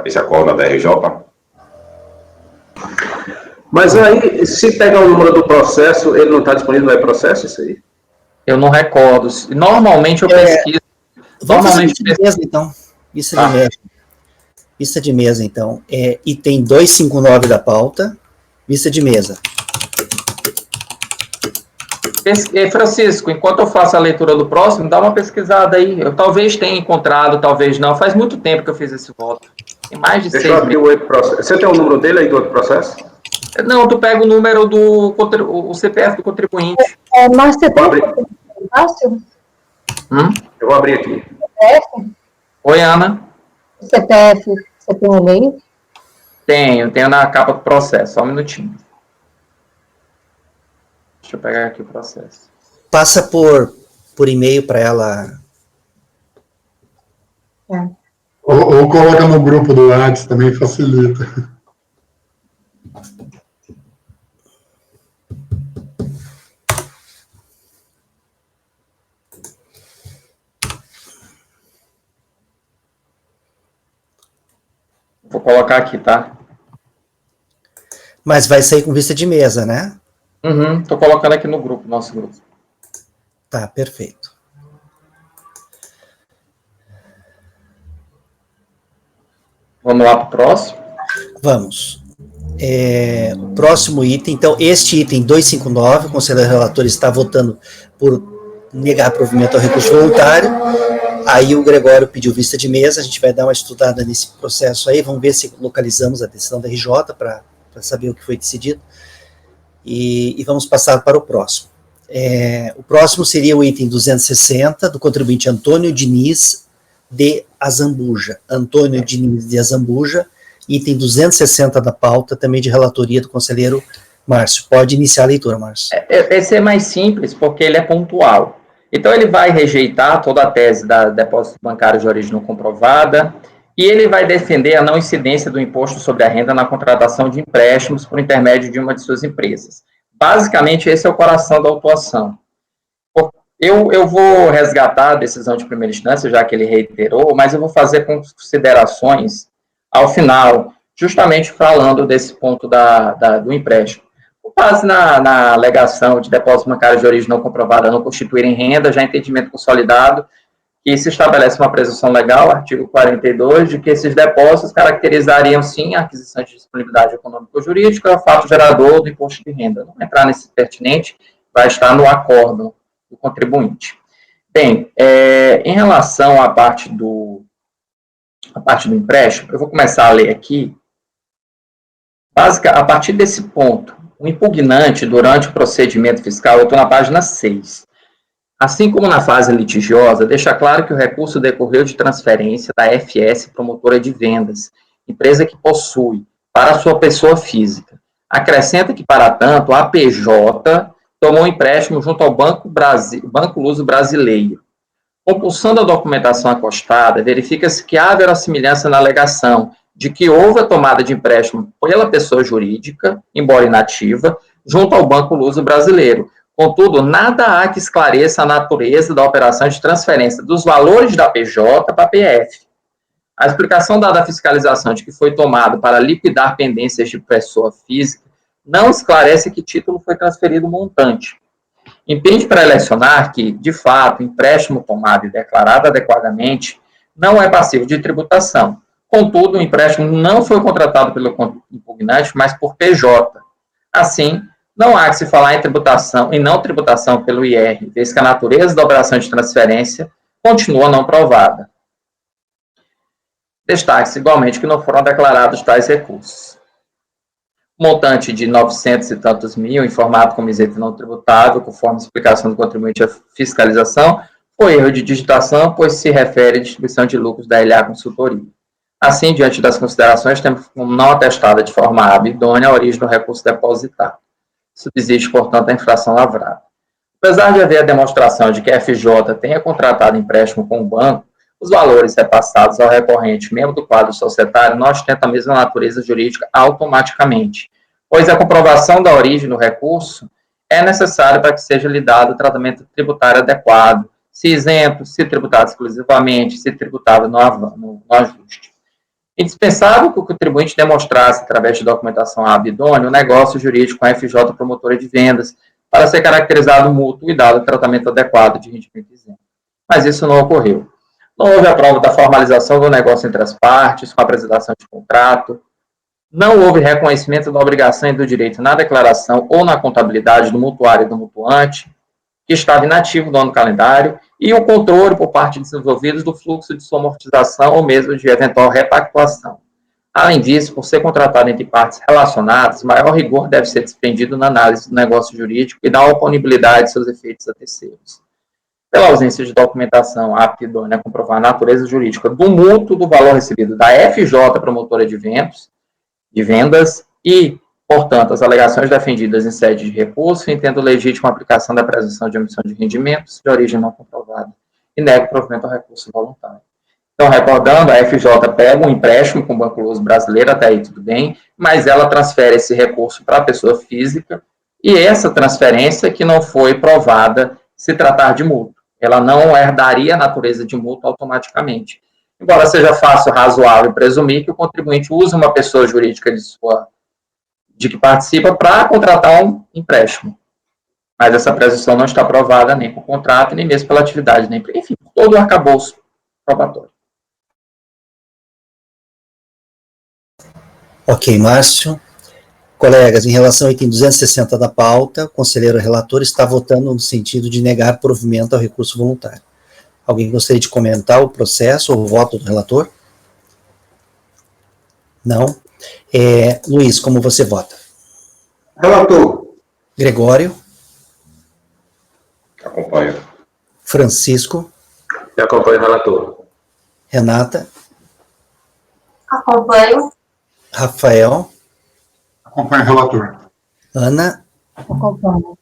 esse acordo na DRJ? Mas aí, se pegar o número do processo, ele não está disponível no e-processo, isso aí? Eu não recordo. Normalmente eu pesquiso. Vamos fazer vista de mesa, então. Vista de mesa. Vista de mesa, então. Item 259 da pauta. Vista de mesa. Francisco, enquanto eu faço a leitura do próximo, dá uma pesquisada aí. Eu talvez tenha encontrado, talvez não. Faz muito tempo que eu fiz esse voto. Tem mais de 6 meses. Deixa eu abrir o processo. Você tem o número dele aí do outro processo? Não, tu pega o número o CPF do contribuinte. Mas você tem fácil? Eu vou abrir aqui. CPF? Oi, Ana. CPF, você tem o e-mail? Tenho na capa do processo, só um minutinho. Deixa eu pegar aqui o processo. Passa por e-mail para ela. Ou coloca no grupo do WhatsApp, também facilita. Vou colocar aqui, tá? Mas vai sair com vista de mesa, né? Tô colocando aqui no grupo, nosso grupo. Tá, perfeito. Vamos lá para o próximo? Vamos. O próximo item, então, este item 259, o conselheiro relator está votando por negar provimento ao recurso voluntário. Aí o Gregório pediu vista de mesa, a gente vai dar uma estudada nesse processo aí, vamos ver se localizamos a decisão da RJ para saber o que foi decidido. E vamos passar para o próximo. O próximo seria o item 260, do contribuinte Antônio Diniz de Azambuja. Antônio Diniz de Azambuja, item 260 da pauta, também de relatoria do conselheiro Márcio. Pode iniciar a leitura, Márcio. Esse é mais simples, porque ele é pontual. Então, ele vai rejeitar toda a tese da depósito bancário de origem não comprovada, e ele vai defender a não incidência do imposto sobre a renda na contratação de empréstimos por intermédio de uma de suas empresas. Basicamente, esse é o coração da autuação. Eu vou resgatar a decisão de primeira instância, já que ele reiterou, mas eu vou fazer considerações ao final, justamente falando desse ponto do empréstimo. Com base na alegação de depósitos bancários de origem não comprovada não constituírem renda, já entendimento consolidado, que se estabelece uma presunção legal, artigo 42, de que esses depósitos caracterizariam, sim, a aquisição de disponibilidade econômica ou jurídica, o fato gerador do imposto de renda. Não entrar nesse pertinente, vai estar no acórdão do contribuinte. Bem, em relação à parte do empréstimo, eu vou começar a ler aqui. A partir desse ponto, o impugnante, durante o procedimento fiscal, eu estou na página 6. Assim como na fase litigiosa, deixa claro que o recurso decorreu de transferência da FS Promotora de Vendas, empresa que possui, para sua pessoa física. Acrescenta que, para tanto, a PJ tomou um empréstimo junto ao Banco Luso Brasileiro. Compulsando a documentação acostada, verifica-se que há verossimilhança na alegação de que houve a tomada de empréstimo pela pessoa jurídica, embora inativa, junto ao Banco Luso Brasileiro. Contudo, nada há que esclareça a natureza da operação de transferência dos valores da PJ para a PF. A explicação dada à fiscalização de que foi tomado para liquidar pendências de pessoa física não esclarece que título foi transferido o montante. Impede pré-lecionar que, de fato, empréstimo tomado e declarado adequadamente não é passivo de tributação. Contudo, o empréstimo não foi contratado pelo impugnante, mas por PJ. Assim, não há que se falar em tributação e não tributação pelo IR, vez que a natureza da operação de transferência continua não provada. Destaque-se igualmente que não foram declarados tais recursos. Montante de 900 e tantos mil, informado como isento não tributável, conforme explicação do contribuinte à fiscalização, foi erro de digitação, pois se refere à distribuição de lucros da LA Consultoria. Assim, diante das considerações, temos como não atestada de forma hábil e idônea a origem do recurso depositado. Subsiste, portanto, a infração lavrada. Apesar de haver a demonstração de que a FJ tenha contratado empréstimo com o banco, os valores repassados ao recorrente, membro do quadro societário, não ostentam a mesma natureza jurídica automaticamente, pois a comprovação da origem do recurso é necessária para que seja lhe dado o tratamento tributário adequado, se isento, se tributado exclusivamente, se tributado no ajuste. Indispensável que o contribuinte demonstrasse, através de documentação hábil e idônea, o negócio jurídico com a FJ Promotora de Vendas, para ser caracterizado mútuo e dado o tratamento adequado de rendimento isento. Mas isso não ocorreu. Não houve a prova da formalização do negócio entre as partes, com a apresentação de contrato. Não houve reconhecimento da obrigação e do direito na declaração ou na contabilidade do mutuário e do mutuante, que estava inativo no ano calendário, e o controle por parte de desenvolvidos do fluxo de sua amortização ou mesmo de eventual repactuação. Além disso, por ser contratado entre partes relacionadas, maior rigor deve ser desprendido na análise do negócio jurídico e da oponibilidade de seus efeitos a terceiros. Pela ausência de documentação apta e idônea a comprovar a natureza jurídica do mútuo do valor recebido da FJ Promotora de Vendas e, portanto, as alegações defendidas em sede de recurso, entendo legítima a aplicação da presunção de omissão de rendimentos de origem não comprovada e nego o provimento ao recurso voluntário. Então, recordando, a FJ pega um empréstimo com o Banco Luso Brasileiro, até aí tudo bem, mas ela transfere esse recurso para a pessoa física e essa transferência que não foi provada se tratar de mútuo. Ela não herdaria a natureza de mútuo automaticamente. Embora seja fácil, razoável presumir que o contribuinte usa uma pessoa jurídica de que participa para contratar um empréstimo. Mas essa presunção não está provada nem por contrato, nem mesmo pela atividade, nem por, enfim, todo o arcabouço probatório. Ok, Márcio. Colegas, em relação ao item 260 da pauta, o conselheiro relator está votando no sentido de negar provimento ao recurso voluntário. Alguém gostaria de comentar o processo ou o voto do relator? Não? Luiz, como você vota? Relator. Gregório? Acompanho. Francisco? Eu acompanho o relator. Renata? Acompanho. Rafael? Acompanho o relator. Ana? Acompanho.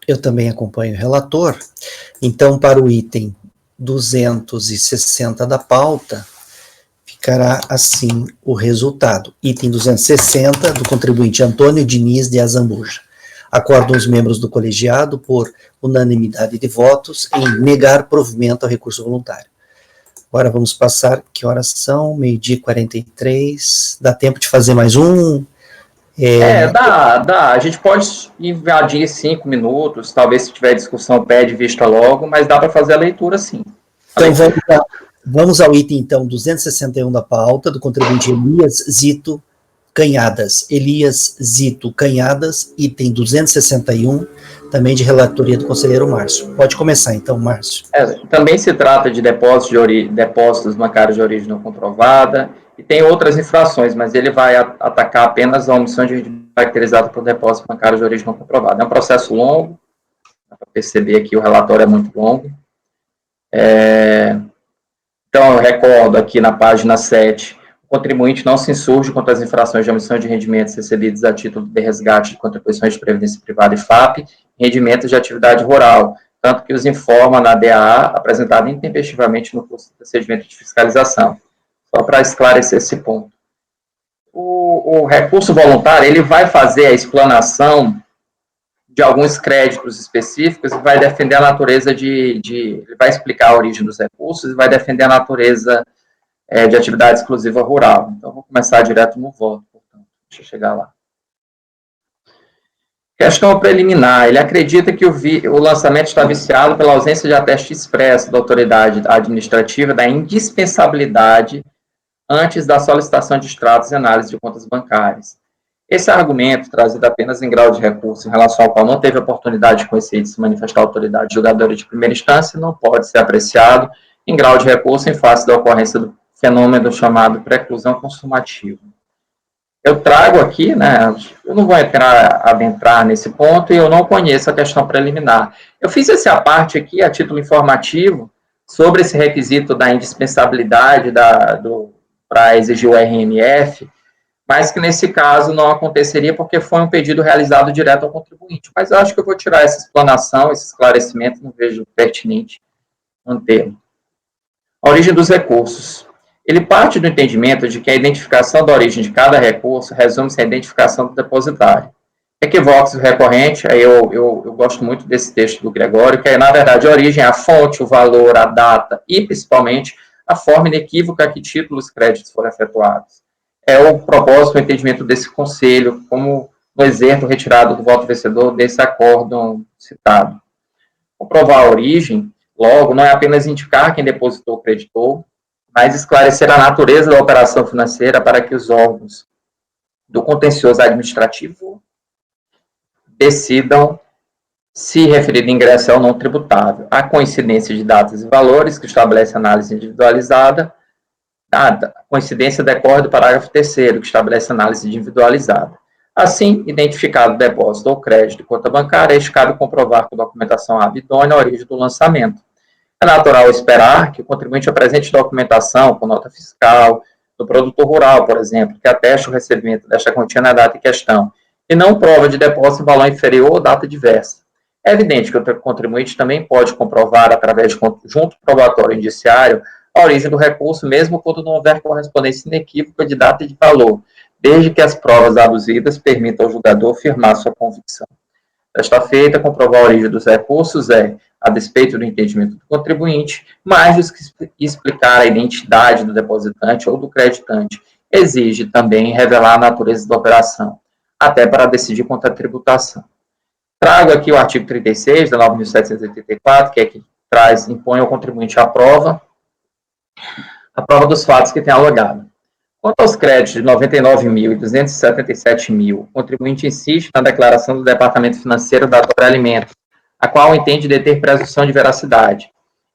Eu também acompanho o relator. Então, para o item 260 da pauta, ficará assim o resultado. Item 260, do contribuinte Antônio Diniz de Azambuja. Acordam os membros do colegiado, por unanimidade de votos, em negar provimento ao recurso voluntário. Agora vamos passar, que horas são? 12h43, dá tempo de fazer mais um? Dá. A gente pode invadir 5 minutos, talvez se tiver discussão pede vista logo, mas dá para fazer a leitura sim. Então vamos ao item, então, 261 da pauta, do contribuinte Elias Zito Canhadas. Elias Zito Canhadas, item 261, também de relatoria do conselheiro Márcio. Pode começar, então, Márcio. Também se trata de depósitos bancários de origem não comprovada, e tem outras infrações, mas ele vai atacar apenas a omissão de caracterizada por depósito bancário de origem não comprovada. É um processo longo, dá para perceber aqui o relatório é muito longo. Então, eu recordo aqui na página 7, o contribuinte não se insurge contra as infrações de omissão de rendimentos recebidos a título de resgate de contribuições de previdência privada e FAP, rendimentos de atividade rural, tanto que os informa na DAA, apresentado intempestivamente no curso de procedimento de fiscalização. Só para esclarecer esse ponto. O recurso voluntário, ele vai fazer a explanação de alguns créditos específicos e vai defender a natureza ele vai explicar a origem dos recursos e vai defender a natureza de atividade exclusiva rural. Então, vou começar direto no voto, portanto, deixa eu chegar lá. Questão preliminar, ele acredita que o lançamento está viciado pela ausência de ateste expresso da autoridade administrativa da indispensabilidade antes da solicitação de extratos e análise de contas bancárias. Esse argumento, trazido apenas em grau de recurso, em relação ao qual não teve oportunidade de conhecer e de se manifestar a autoridade julgadora de primeira instância, não pode ser apreciado em grau de recurso em face da ocorrência do fenômeno chamado preclusão consumativa. Eu trago aqui, eu não vou adentrar nesse ponto e eu não conheço a questão preliminar. Eu fiz essa parte aqui a título informativo sobre esse requisito da indispensabilidade para exigir o RMF, mas que nesse caso não aconteceria porque foi um pedido realizado direto ao contribuinte. Mas eu acho que eu vou tirar essa explanação, esse esclarecimento, não vejo pertinente mantê-lo. A origem dos recursos. Ele parte do entendimento de que a identificação da origem de cada recurso resume-se à identificação do depositário. Equívocos recorrente, aí eu gosto muito desse texto do Gregório, que é, na verdade, a origem é a fonte, o valor, a data e, principalmente, a forma inequívoca a que títulos créditos foram efetuados. É o propósito, o entendimento desse conselho, como no exemplo retirado do voto vencedor desse acórdão citado. Comprovar a origem, logo, não é apenas indicar quem depositou ou creditou, mas esclarecer a natureza da operação financeira para que os órgãos do contencioso administrativo decidam se referido ingresso é ou não tributável. A coincidência de datas e valores, que estabelece análise individualizada, a coincidência decorre do parágrafo 3º, que estabelece análise individualizada. Assim, identificado o depósito ou crédito de conta bancária, este cabe comprovar com documentação idônea a origem do lançamento. É natural esperar que o contribuinte apresente documentação com nota fiscal do produtor rural, por exemplo, que ateste o recebimento desta quantia na data em questão, e não prova de depósito em valor inferior ou data diversa. É evidente que o contribuinte também pode comprovar, através de conjunto probatório indiciário, a origem do recurso, mesmo quando não houver correspondência inequívoca de data e de valor, desde que as provas aduzidas permitam ao julgador firmar sua convicção. Desta feita, comprovar a origem dos recursos a despeito do entendimento do contribuinte, mais do que explicar a identidade do depositante ou do creditante, exige também revelar a natureza da operação, até para decidir contra a tributação. Trago aqui o artigo 36 da 9.784, que é que impõe ao contribuinte a prova dos fatos que tem alogado. Quanto aos créditos de 99.000 e 277.000, o contribuinte insiste na declaração do Departamento Financeiro da Atora Alimentos, a qual entende deter presunção de veracidade.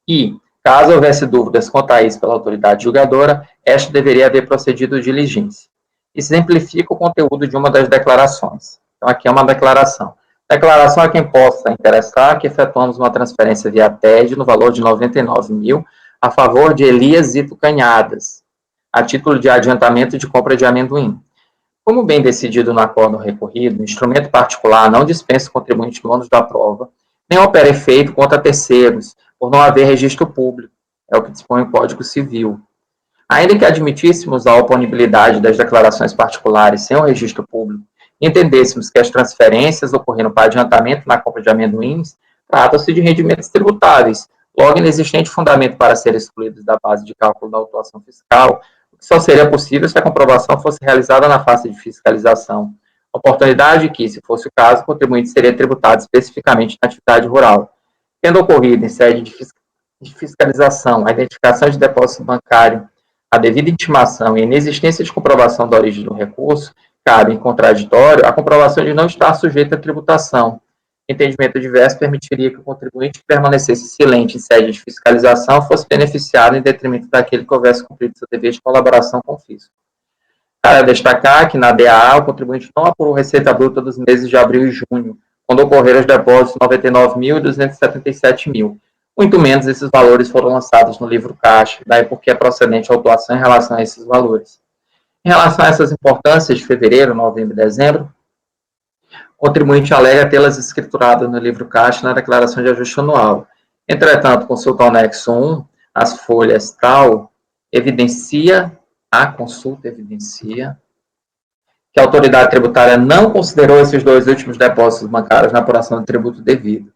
E, caso houvesse dúvidas quanto a isso pela autoridade julgadora, esta deveria haver procedido diligência. Exemplifica o conteúdo de uma das declarações. Então, aqui é uma declaração. Declaração a quem possa interessar que efetuamos uma transferência via TED no valor de 99.000 a favor de Elias Zito Canhadas, a título de adiantamento de compra de amendoim. Como bem decidido no acordo recorrido, o instrumento particular não dispensa o contribuinte do ônus da prova, nem opera efeito contra terceiros, por não haver registro público, é o que dispõe o Código Civil. Ainda que admitíssemos a oponibilidade das declarações particulares sem o registro público entendêssemos que as transferências ocorrendo para adiantamento na compra de amendoins tratam-se de rendimentos tributáveis, logo inexistente fundamento para serem excluídos da base de cálculo da autuação fiscal, o que só seria possível se a comprovação fosse realizada na fase de fiscalização, oportunidade que, se fosse o caso, o contribuinte seria tributado especificamente na atividade rural. Tendo ocorrido em sede de fiscalização a identificação de depósito bancário, a devida intimação e a inexistência de comprovação da origem do recurso, cabe, em contraditório, a comprovação de não estar sujeito à tributação. Entendimento diverso permitiria que o contribuinte que permanecesse silente em sede de fiscalização fosse beneficiado em detrimento daquele que houvesse cumprido seu dever de colaboração com o fisco. Cabe destacar que na DAA o contribuinte não apurou receita bruta dos meses de abril e junho, quando ocorreram os depósitos 99.000 e 277.000. Muito menos esses valores foram lançados no livro caixa, daí porque é procedente a autuação em relação a esses valores. Em relação a essas importâncias de fevereiro, novembro e dezembro, o contribuinte alega tê-las escrituradas no livro caixa na declaração de ajuste anual. Entretanto, consulta ao anexo 1, as folhas tal, a consulta evidencia que a autoridade tributária não considerou esses dois últimos depósitos bancários na apuração do tributo devido.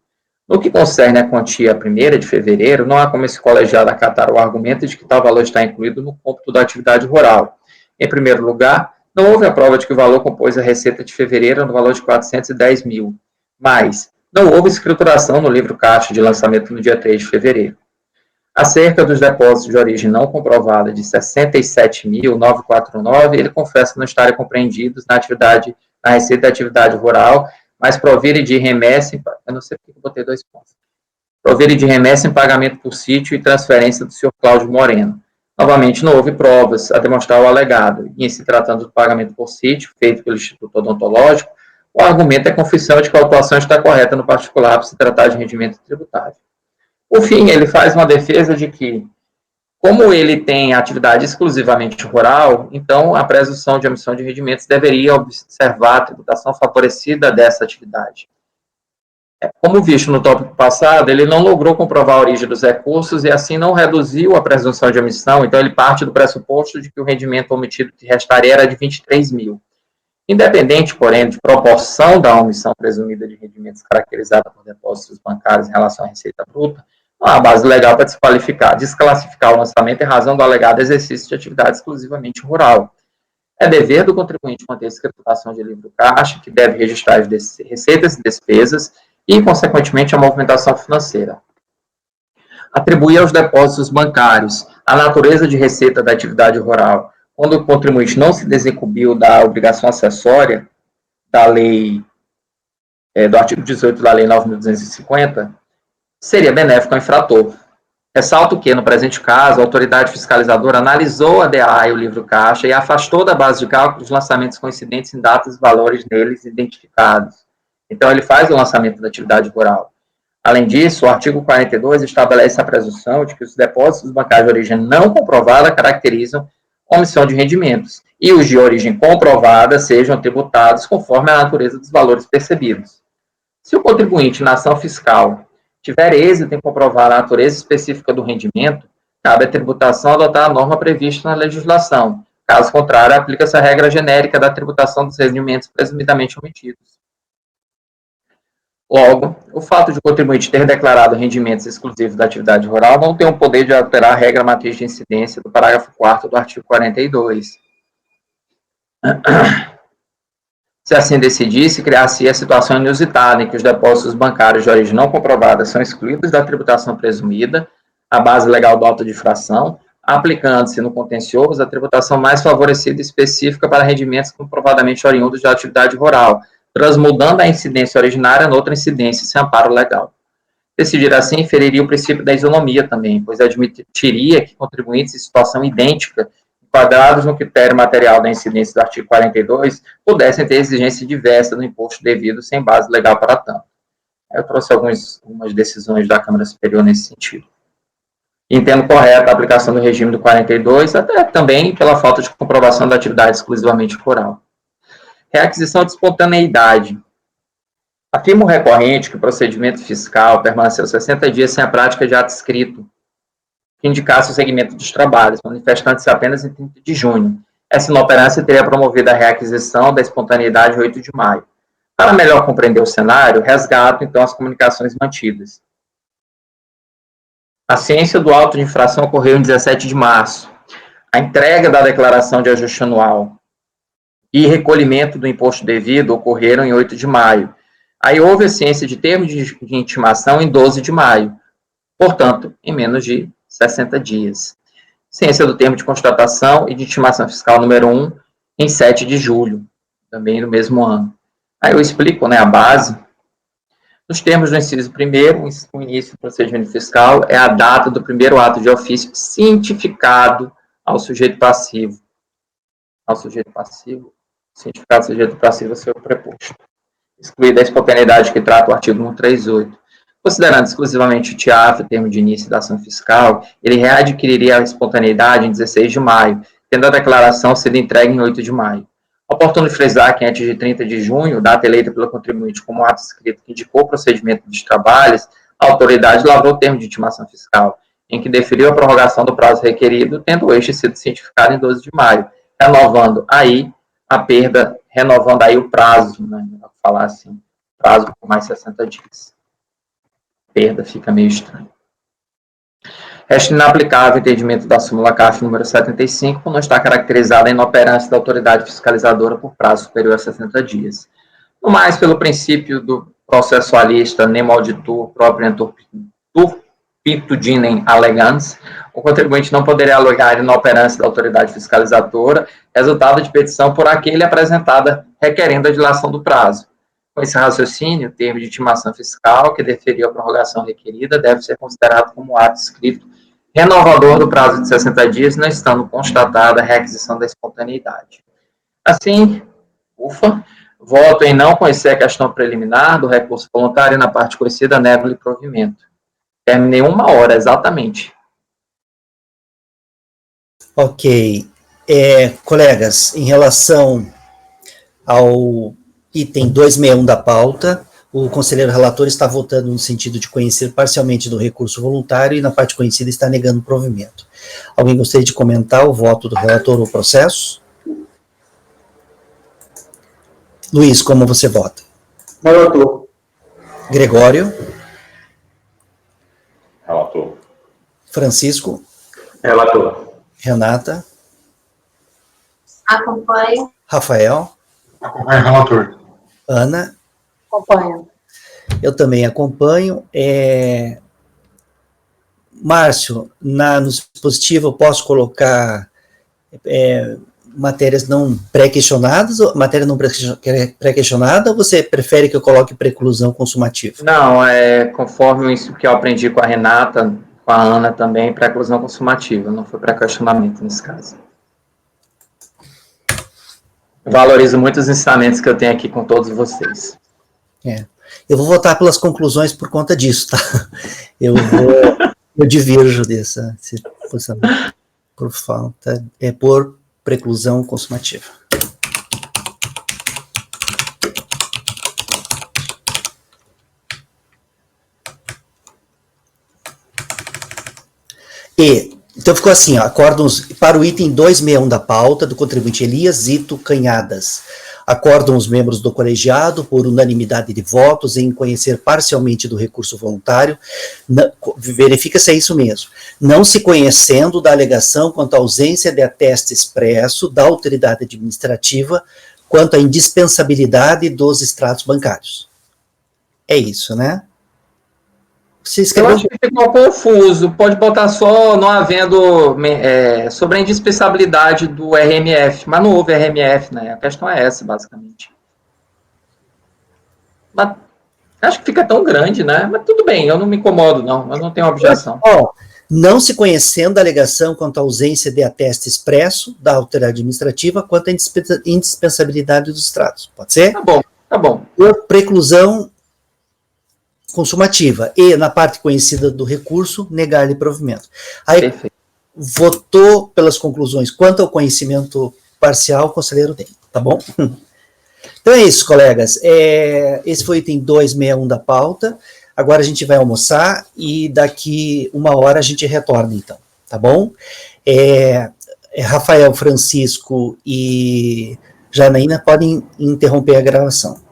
No que concerne a quantia 1ª de fevereiro, não há como esse colegiado acatar o argumento de que tal valor está incluído no cômputo da atividade rural. Em primeiro lugar, não houve a prova de que o valor compôs a receita de fevereiro no valor de 410.000, mas não houve escrituração no livro caixa de lançamento no dia 3 de fevereiro. Acerca dos depósitos de origem não comprovada de 67.949, ele confessa não estarem compreendidos na receita da atividade rural, mas provirem de remessa, eu não sei porque eu botei 2 pontos, provirem de remessa em pagamento por sítio e transferência do senhor Cláudio Moreno. Novamente, não houve provas a demonstrar o alegado, e em se tratando do pagamento por sítio, feito pelo Instituto Odontológico, o argumento é confissão de que a autuação está correta no particular por se tratar de rendimento tributário. Por fim, ele faz uma defesa de que, como ele tem atividade exclusivamente rural, então a presunção de omissão de rendimentos deveria observar a tributação favorecida dessa atividade. Como visto no tópico passado, ele não logrou comprovar a origem dos recursos e assim não reduziu a presunção de omissão, então ele parte do pressuposto de que o rendimento omitido que restaria era de 23.000. Independente, porém, de proporção da omissão presumida de rendimentos caracterizada por depósitos bancários em relação à receita bruta, não há base legal para desclassificar o lançamento em razão do alegado exercício de atividade exclusivamente rural. É dever do contribuinte manter a escrituração de livro caixa, que deve registrar as receitas e despesas e, consequentemente, a movimentação financeira. Atribuir aos depósitos bancários a natureza de receita da atividade rural, quando o contribuinte não se desincumbiu da obrigação acessória da lei, do artigo 18 da lei 9.250, seria benéfico ao infrator. Ressalto que, no presente caso, a autoridade fiscalizadora analisou a DAA e o livro caixa e afastou da base de cálculo os lançamentos coincidentes em datas e valores neles identificados. Então, ele faz o lançamento da atividade rural. Além disso, o artigo 42 estabelece a presunção de que os depósitos bancários de origem não comprovada caracterizam omissão de rendimentos, e os de origem comprovada sejam tributados conforme a natureza dos valores percebidos. Se o contribuinte na ação fiscal tiver êxito em comprovar a natureza específica do rendimento, cabe à tributação adotar a norma prevista na legislação. Caso contrário, aplica-se a regra genérica da tributação dos rendimentos presumidamente omitidos. Logo, o fato de o contribuinte ter declarado rendimentos exclusivos da atividade rural não tem o poder de alterar a regra matriz de incidência do parágrafo 4º do artigo 42. Se assim decidisse, criar-se a situação inusitada em que os depósitos bancários de origem não comprovada são excluídos da tributação presumida, a base legal do auto de infração, aplicando-se no contencioso a tributação mais favorecida e específica para rendimentos comprovadamente oriundos da atividade rural, transmudando a incidência originária noutra incidência sem amparo legal. Decidir assim inferiria o princípio da isonomia também, pois admitiria que contribuintes em situação idêntica, enquadrados no critério material da incidência do artigo 42, pudessem ter exigência diversa no imposto devido sem base legal para tanto. Eu trouxe algumas decisões da Câmara Superior nesse sentido. Entendo correta a aplicação do regime do 42, até também pela falta de comprovação da atividade exclusivamente rural. Reaquisição de espontaneidade. Afirma o recorrente que o procedimento fiscal permaneceu 60 dias sem a prática de ato escrito, que indicasse o segmento dos trabalhos, manifestando-se apenas em 30 de junho. essa inoperância teria promovido a reaquisição da espontaneidade 8 de maio. Para melhor compreender o cenário, resgato, então, as comunicações mantidas. A ciência do auto de infração ocorreu em 17 de março. A entrega da declaração de ajuste anual e recolhimento do imposto devido ocorreram em 8 de maio. Aí houve a ciência de termo de intimação em 12 de maio. Portanto, em menos de 60 dias. Ciência do termo de constatação e de intimação fiscal número 1 em 7 de julho, também no mesmo ano. Aí eu explico, né, a base. Nos termos do inciso 1º, o início do procedimento fiscal é a data do primeiro ato de ofício cientificado ao sujeito passivo. Ao sujeito passivo, cientificado ao sujeito passivo é seu preposto. Excluída a espontaneidade que trata o artigo 138. Considerando exclusivamente o TIAF, termo de início da ação fiscal, ele readquiriria a espontaneidade em 16 de maio, tendo a declaração sido entregue em 8 de maio. Oportuno frisar que antes de 30 de junho, data eleita pelo contribuinte como ato escrito que indicou o procedimento dos trabalhos, a autoridade lavrou o termo de intimação fiscal, em que deferiu a prorrogação do prazo requerido, tendo este sido cientificado em 12 de maio, renovando aí a perda, renovando aí o prazo, né, vou falar assim, prazo por mais 60 dias. Perda fica meio estranho. Resta inaplicável o entendimento da súmula CAF número 75, por não estar caracterizada a inoperância da autoridade fiscalizadora por prazo superior a 60 dias. No mais, pelo princípio do processualista nemo auditur propriam turpitudinem allegans, o contribuinte não poderia alegar inoperância da autoridade fiscalizadora, resultado de petição por aquele apresentada requerendo a dilação do prazo. Com esse raciocínio, o termo de intimação fiscal, que deferiu a prorrogação requerida, deve ser considerado como ato escrito renovador do prazo de 60 dias, não estando constatada a requisição da espontaneidade. Assim, voto em não conhecer a questão preliminar do recurso voluntário na parte conhecida, nego-lhe provimento. Terminei 1 hora, exatamente. Ok. Colegas, em relação ao item 261 da pauta, o conselheiro relator está votando no sentido de conhecer parcialmente do recurso voluntário e na parte conhecida está negando o provimento. Alguém gostaria de comentar o voto do relator no processo? Luiz, como você vota? Relator. Gregório? Relator. Francisco? Relator. Renata? Acompanho. Rafael? Acompanha o relator. Ana? Acompanho. Eu também acompanho. Márcio, no dispositivo eu posso colocar matérias não pré-questionadas, matéria não pré-questionada, ou você prefere que eu coloque preclusão consumativa? Não, conforme isso que eu aprendi com a Renata, com a Ana também, preclusão consumativa, não foi pré-questionamento nesse caso. Eu valorizo muito os ensinamentos que eu tenho aqui com todos vocês. Eu vou votar pelas conclusões por conta disso, tá? Eu divirjo dessa posição. Por falta, por preclusão consumativa. Então ficou assim, ó, acórdãos para o item 261 da pauta do contribuinte Elias Zito Canhadas. Acordam os membros do colegiado, por unanimidade de votos, em conhecer parcialmente do recurso voluntário, verifica se é isso mesmo, não se conhecendo da alegação quanto à ausência de ateste expresso da autoridade administrativa quanto à indispensabilidade dos extratos bancários. É isso, né? Você Eu escreveu... acho que ficou confuso, pode botar só não havendo sobre a indispensabilidade do RMF, mas não houve RMF, né? A questão é essa, basicamente. Mas acho que fica tão grande, né? Mas tudo bem, eu não me incomodo, não, eu não tenho objeção. Não se conhecendo a alegação quanto à ausência de ateste expresso da autoridade administrativa quanto à indispensabilidade dos extratos. Pode ser? Tá bom. Por preclusão consumativa, e na parte conhecida do recurso, negar-lhe provimento. Aí, Perfeito. Votou pelas conclusões quanto ao conhecimento parcial, o conselheiro tem, tá bom? Então é isso, colegas, esse foi o item 261 da pauta, agora a gente vai almoçar, e daqui 1 hora a gente retorna, então, tá bom? Rafael, Francisco e Janaína podem interromper a gravação.